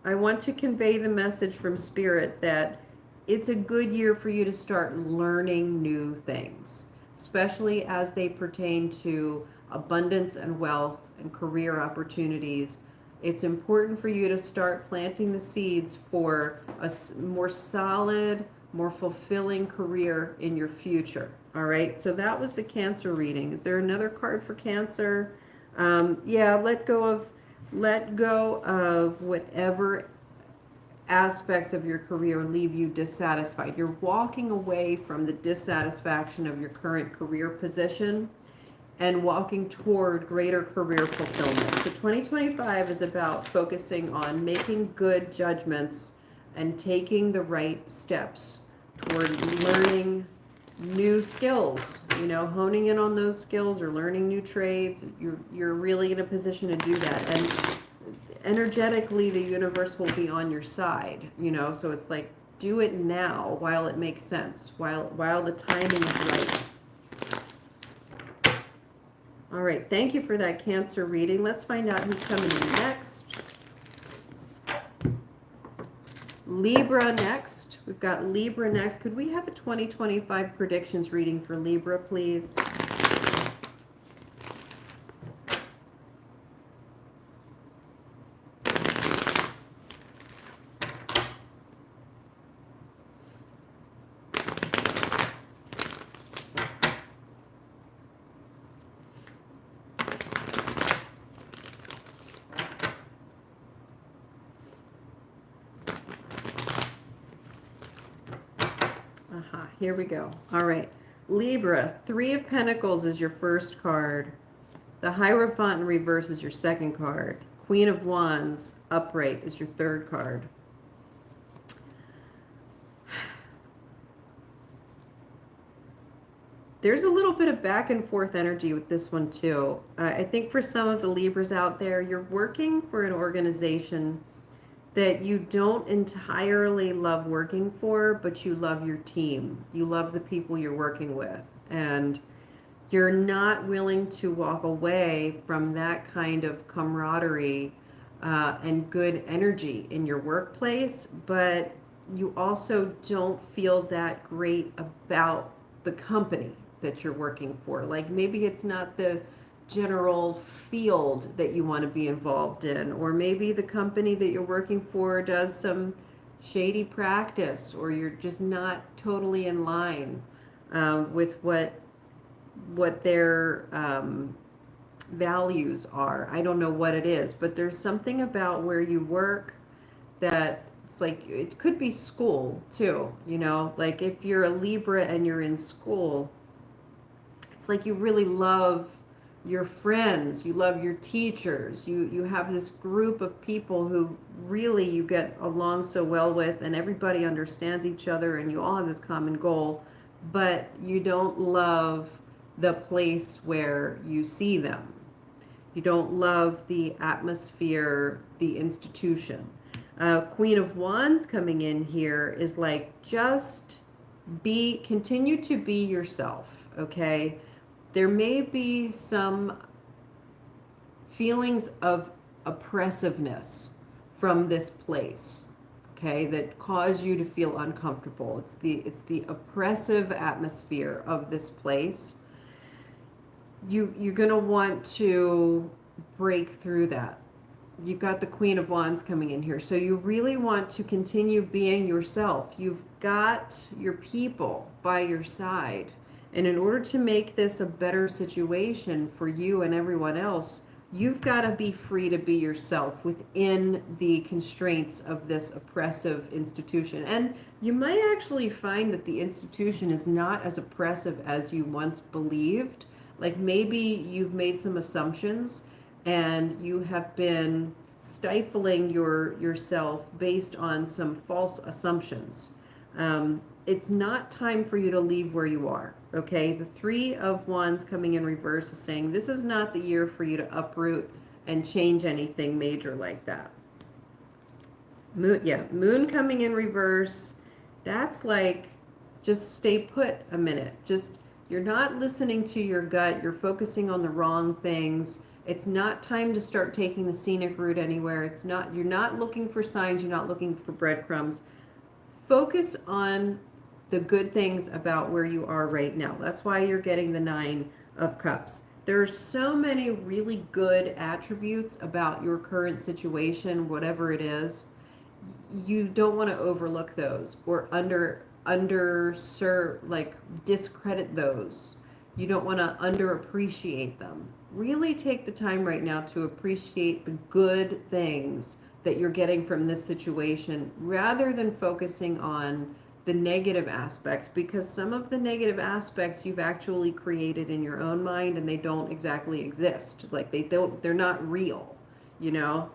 I want to convey the message from Spirit that it's a good year for you to start learning new things, especially as they pertain to abundance and wealth and career opportunities. It's important for you to start planting the seeds for a more solid, more fulfilling career in your future. All right, so that was the Cancer reading. Is there another card for Cancer? Yeah, let go of whatever aspects of your career leave you dissatisfied. You're walking away from the dissatisfaction of your current career position and walking toward greater career fulfillment. So 2025 is about focusing on making good judgments and taking the right steps toward learning new skills, honing in on those skills or learning new trades. You're really in a position to do that. And energetically, the universe will be on your side, so it's like, do it now while it makes sense, while the timing is right. All right, thank you for that Cancer reading. Let's find out who's coming in next. Libra next. We've got Libra next. Could we have a 2025 predictions reading for Libra, please? Here we go. All right. Libra, 3 of Pentacles is your first card. The Hierophant in reverse is your second card. Queen of Wands, upright, is your third card. There's a little bit of back and forth energy with this one too. I think for some of the Libras out there, you're working for an organization that you don't entirely love working for, but you love your team. You love the people you're working with. And you're not willing to walk away from that kind of camaraderie and good energy in your workplace, but you also don't feel that great about the company that you're working for. Like maybe it's not the general field that you want to be involved in, or maybe the company that you're working for does some shady practice, or you're just not totally in line with what their values are. I don't know what it is, but there's something about where you work that it's like, it could be school too, like if you're a Libra and you're in school, it's like you really love your friends, you love your teachers, you have this group of people who really you get along so well with, and everybody understands each other, and you all have this common goal, but you don't love the place where you see them. You don't love the atmosphere, the institution. Queen of Wands coming in here is like, just continue to be yourself, okay? There may be some feelings of oppressiveness from this place, okay, that cause you to feel uncomfortable. It's the oppressive atmosphere of this place. You're going to want to break through that. You've got the Queen of Wands coming in here, so you really want to continue being yourself. You've got your people by your side. And in order to make this a better situation for you and everyone else, you've got to be free to be yourself within the constraints of this oppressive institution. And you might actually find that the institution is not as oppressive as you once believed. Like maybe you've made some assumptions and you have been stifling yourself based on some false assumptions. It's not time for you to leave where you are. Okay, the Three of Wands coming in reverse is saying this is not the year for you to uproot and change anything major like that. Moon, yeah, Moon coming in reverse. That's like, just stay put a minute. Just, you're not listening to your gut. You're focusing on the wrong things. It's not time to start taking the scenic route anywhere. It's not, you're not looking for signs. You're not looking for breadcrumbs. Focus on the good things about where you are right now. That's why you're getting the Nine of Cups. There are so many really good attributes about your current situation, whatever it is. You don't want to overlook those or like discredit those. You don't want to underappreciate them. Really take the time right now to appreciate the good things that you're getting from this situation rather than focusing on the negative aspects, because some of the negative aspects you've actually created in your own mind and they don't exactly exist. Like they're not real, you know?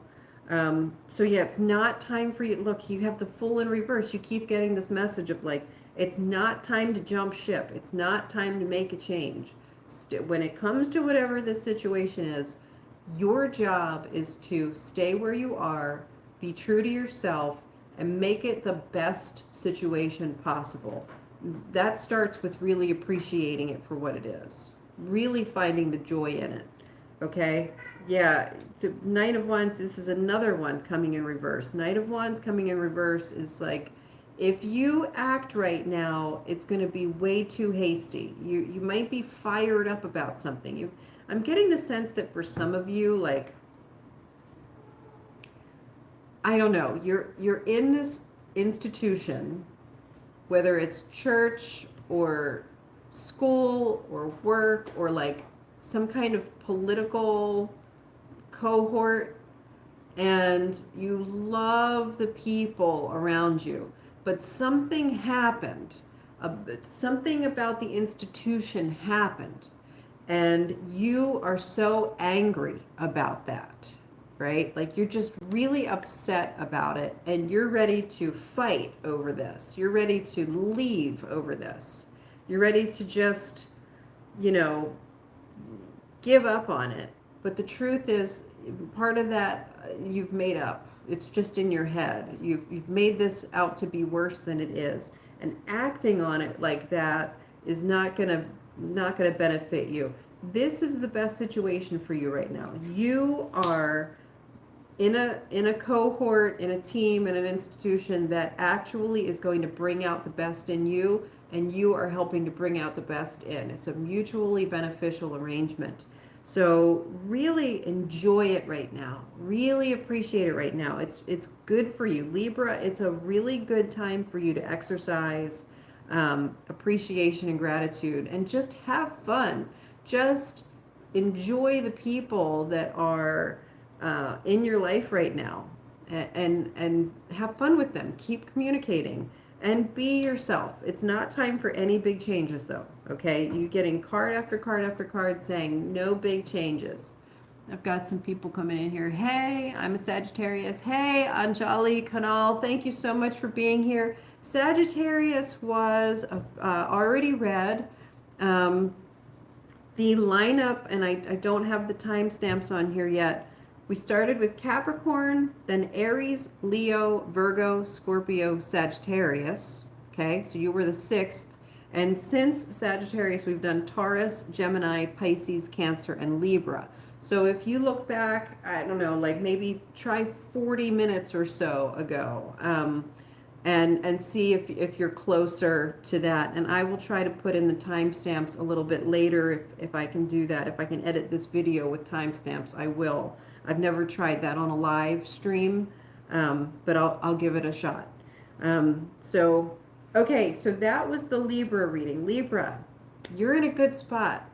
So yeah, it's not time for you. Look, you have the Fool in reverse. You keep getting this message of like, it's not time to jump ship. It's not time to make a change. When it comes to whatever this situation is, your job is to stay where you are, be true to yourself, and make it the best situation possible. That starts with really appreciating it for what it is, really finding the joy in it. Okay? Yeah, the Knight of Wands, this is another one coming in reverse. Knight of Wands coming in reverse is like, if you act right now, it's going to be way too hasty. You might be fired up about something. I'm getting the sense that for some of you, like, I don't know, you're in this institution, whether it's church or school or work or like some kind of political cohort, and you love the people around you, but something happened. Something about the institution happened, and you are so angry about that, right? Like you're just really upset about it, and you're ready to fight over this. You're ready to leave over this. You're ready to just, you know, give up on it. But the truth is, part of that you've made up. It's just in your head. You've made this out to be worse than it is, and acting on it like that is not gonna benefit you. This is the best situation for you right now. You are in a cohort, in a team, in an institution that actually is going to bring out the best in you, and you are helping to bring out the best in. It's a mutually beneficial arrangement. So really enjoy it right now. Really appreciate it right now. It's good for you. Libra, it's a really good time for you to exercise appreciation and gratitude and just have fun. Just enjoy the people that are in your life right now, and have fun with them. Keep communicating and be yourself. It's not time for any big changes though, okay? You're getting card after card after card saying no big changes. I've got some people coming in here. Hey, I'm a Sagittarius. Hey, Anjali Kanal, thank you so much for being here. Sagittarius was already read. The lineup, and I don't have the timestamps on here yet. We started with Capricorn, then Aries, Leo, Virgo, Scorpio, Sagittarius. Okay, so you were the 6th. And since Sagittarius, we've done Taurus, Gemini, Pisces, Cancer, and Libra. So if you look back, I don't know, like maybe try 40 minutes or so ago, and see if you're closer to that. And I will try to put in the timestamps a little bit later if I can do that. If I can edit this video with timestamps, I will. I've never tried that on a live stream, but I'll give it a shot. Okay, so that was the Libra reading. Libra, you're in a good spot.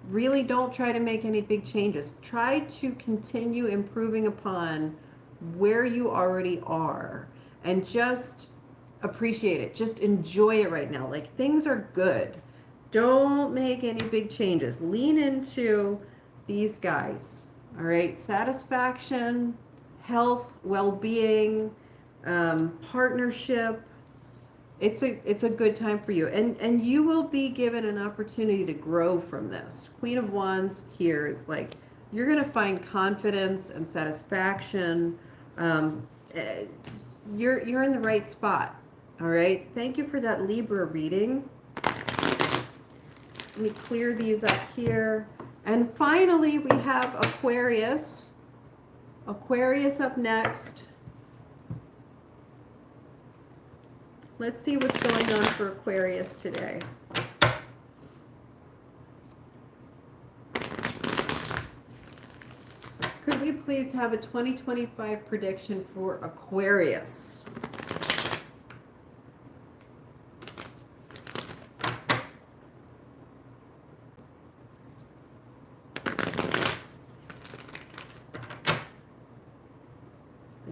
Really don't try to make any big changes. Try to continue improving upon where you already are and just appreciate it. Just enjoy it right now. Like things are good. Don't make any big changes. Lean into these guys. All right, satisfaction, health, well-being, partnership. it's a good time for you, and you will be given an opportunity to grow from this. Queen of Wands here is like you're going to find confidence and satisfaction. Um, eh, you're in the right spot. All right. Thank you for that Libra reading. Let me clear these up here, and finally we have Aquarius. Aquarius up next. Let's see what's going on for Aquarius today. Could we please have a 2025 prediction for Aquarius?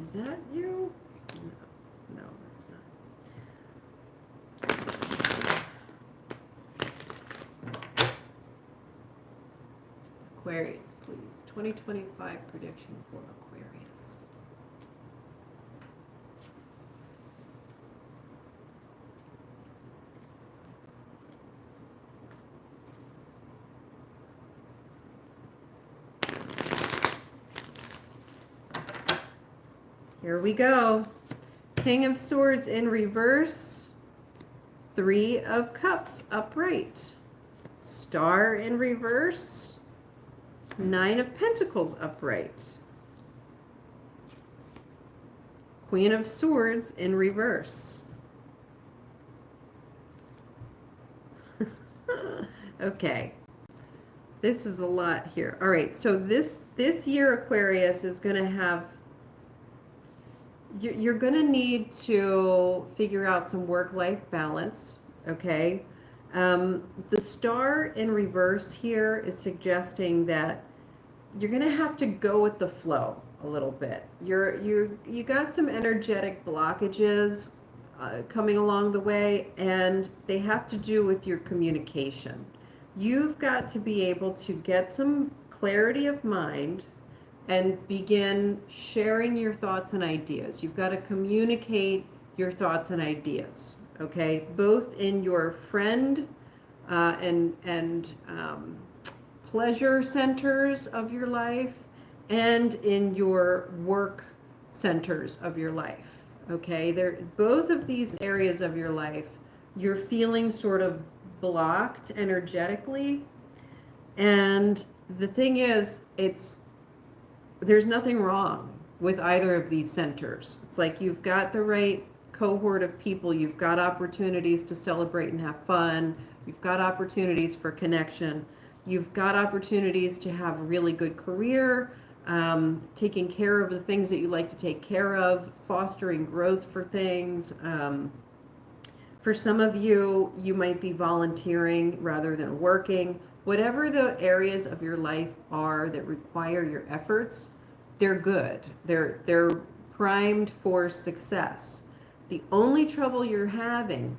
Is that you? No, that's not. Aquarius, please. 2025 prediction for Aquarius. Here we go. King of Swords in reverse. 3 of Cups upright. Star in reverse. 9 of Pentacles upright. Queen of Swords in reverse. Okay. This is a lot here. All right, so this year Aquarius is going to have, you're going to need to figure out some work-life balance, okay? The star in reverse here is suggesting that you're going to have to go with the flow a little bit. You got some energetic blockages coming along the way, and they have to do with your communication. You've got to be able to get some clarity of mind and begin sharing your thoughts and ideas. You've got to communicate your thoughts and ideas, okay? Both in your friend and pleasure centers of your life and in your work centers of your life, okay? Both of these areas of your life, you're feeling sort of blocked energetically. And the thing is, there's nothing wrong with either of these centers. It's like you've got the right cohort of people, you've got opportunities to celebrate and have fun, you've got opportunities for connection, you've got opportunities to have a really good career, taking care of the things that you like to take care of, fostering growth for things. For some of you, you might be volunteering rather than working. Whatever the areas of your life are that require your efforts, they're good. They're primed for success. The only trouble you're having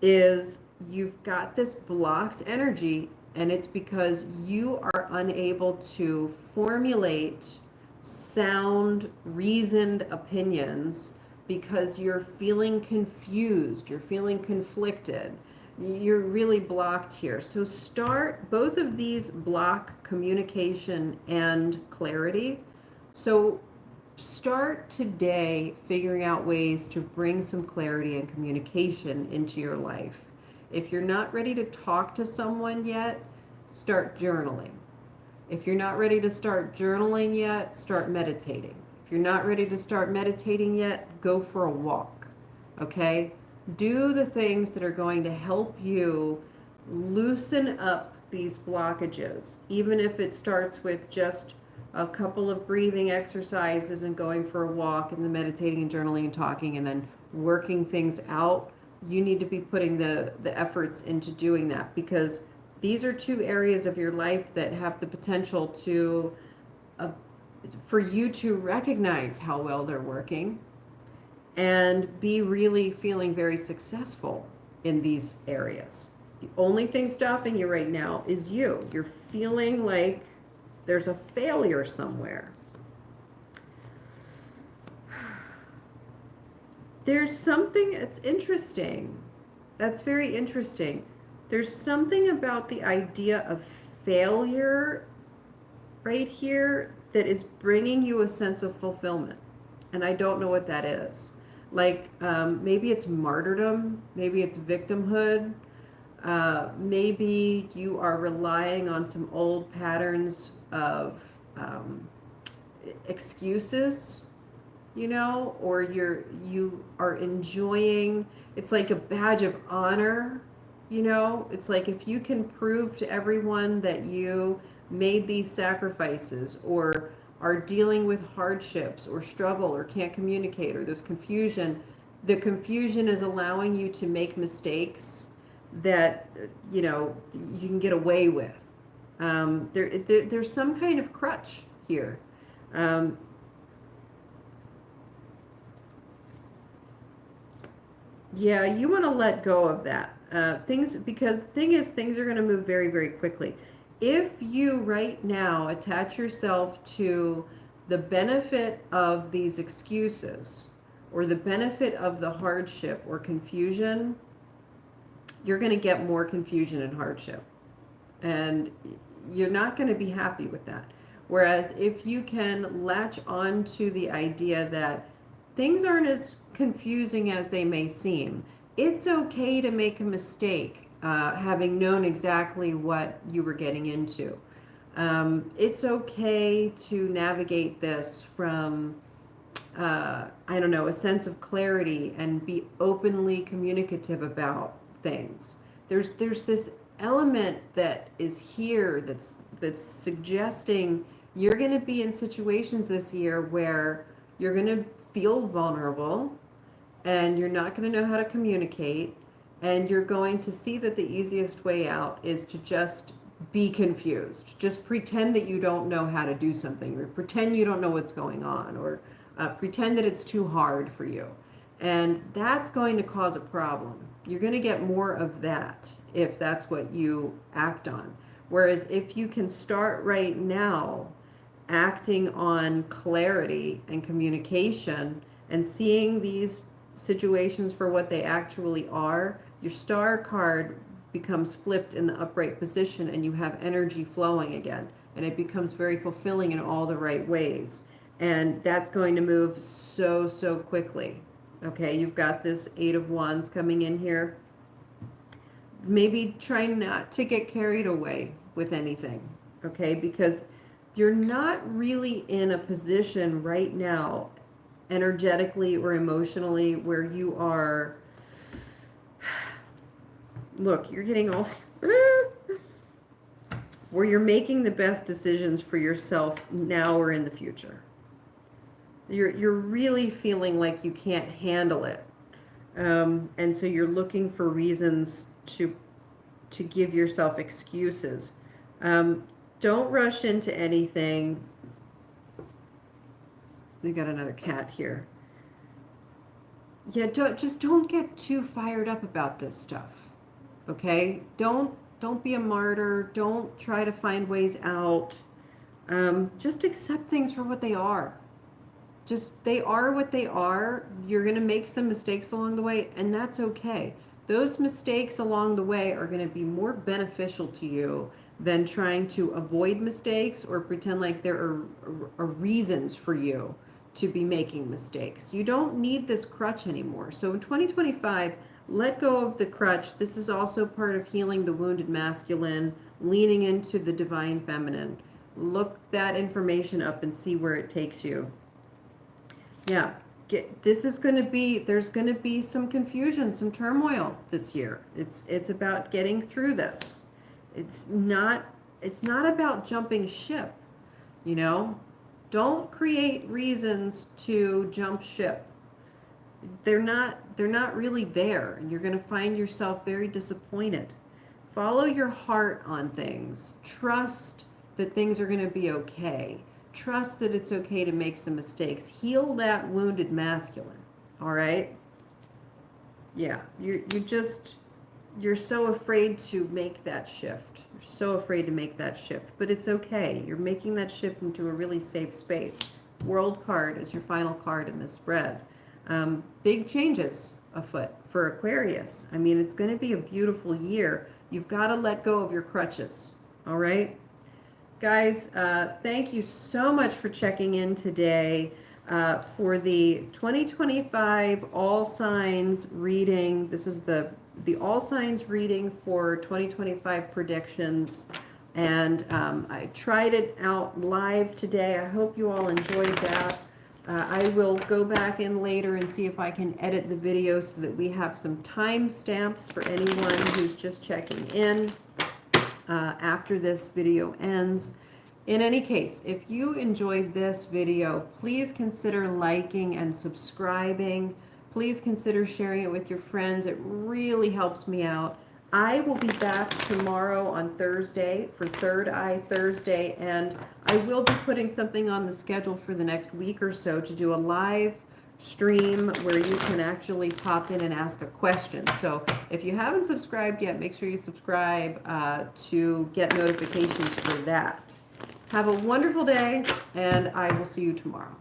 is you've got this blocked energy, and it's because you are unable to formulate sound, reasoned opinions because you're feeling confused, you're feeling conflicted. You're really blocked here. So both of these block communication and clarity. So start today figuring out ways to bring some clarity and communication into your life. If you're not ready to talk to someone yet, start journaling. If you're not ready to start journaling yet, start meditating. If you're not ready to start meditating yet, go for a walk, okay? Do the things that are going to help you loosen up these blockages, even if it starts with just a couple of breathing exercises and going for a walk and then meditating and journaling and talking and then working things out. You need to be putting the efforts into doing that, because these are two areas of your life that have the potential to for you to recognize how well they're working and be really feeling very successful in these areas. The only thing stopping you right now is you. You're feeling like there's a failure somewhere. There's something, it's interesting. That's very interesting. There's something about the idea of failure right here that is bringing you a sense of fulfillment. And I don't know what that is. Like, maybe it's martyrdom, maybe it's victimhood, maybe you are relying on some old patterns of excuses, you know, or you are enjoying, it's like a badge of honor, you know, it's like if you can prove to everyone that you made these sacrifices or are dealing with hardships or struggle or can't communicate or there's confusion, the confusion is allowing you to make mistakes that, you know, you can get away with. There's some kind of crutch here. Um, Yeah, you want to let go of that. Things, because the thing is, things are going to move very, very quickly. If you right now attach yourself to the benefit of these excuses or the benefit of the hardship or confusion, you're going to get more confusion and hardship. And you're not going to be happy with that. Whereas if you can latch on to the idea that things aren't as confusing as they may seem, it's okay to make a mistake, having known exactly what you were getting into. It's okay to navigate this from, I don't know, a sense of clarity and be openly communicative about things. There's this element that is here that's suggesting you're going to be in situations this year where you're going to feel vulnerable and you're not going to know how to communicate, and you're going to see that the easiest way out is to just be confused. Just pretend that you don't know how to do something, or pretend you don't know what's going on, or pretend that it's too hard for you. And that's going to cause a problem. You're going to get more of that if that's what you act on. Whereas if you can start right now acting on clarity and communication and seeing these situations for what they actually are, your star card becomes flipped in the upright position and you have energy flowing again. And it becomes very fulfilling in all the right ways. And that's going to move so, so quickly. Okay, you've got this Eight of Wands coming in here. Maybe try not to get carried away with anything, okay? Because you're not really in a position right now, energetically or emotionally, where you are, look, you're getting all, where you're making the best decisions for yourself now or in the future. You're really feeling like you can't handle it. And so you're looking for reasons to give yourself excuses. Don't rush into anything. We got another cat here. Yeah, don't get too fired up about this stuff. Okay? Don't be a martyr. Don't try to find ways out. Just accept things for what they are. Just, they are what they are. You're going to make some mistakes along the way, and that's okay. Those mistakes along the way are going to be more beneficial to you than trying to avoid mistakes or pretend like there are reasons for you to be making mistakes. You don't need this crutch anymore. So in 2025, let go of the crutch. This is also part of healing the wounded masculine, leaning into the divine feminine. Look that information up and see where it takes you. Yeah, this is going to be, there's going to be some confusion, some turmoil this year. It's about getting through this. It's not about jumping ship, you know? Don't create reasons to jump ship. They're not really there, and you're going to find yourself very disappointed. Follow your heart on things. Trust that things are going to be okay. Trust that it's okay to make some mistakes. Heal that wounded masculine. All right? Yeah, you're so afraid to make that shift. You're so afraid to make that shift, but it's okay. You're making that shift into a really safe space. World card is your final card in this spread. Big changes afoot for Aquarius. I mean, it's going to be a beautiful year. You've got to let go of your crutches. All right? Guys, thank you so much for checking in today for the 2025 All Signs reading. This is the All Signs reading for 2025 predictions. And I tried it out live today. I hope you all enjoyed that. I will go back in later and see if I can edit the video so that we have some timestamps for anyone who's just checking in after this video ends. In any case, if you enjoyed this video, please consider liking and subscribing. Please consider sharing it with your friends. It really helps me out. I will be back tomorrow on Thursday for Third Eye Thursday, and I will be putting something on the schedule for the next week or so to do a live stream where you can actually pop in and ask a question. So if you haven't subscribed yet, make sure you subscribe to get notifications for that. Have a wonderful day, and I will see you tomorrow.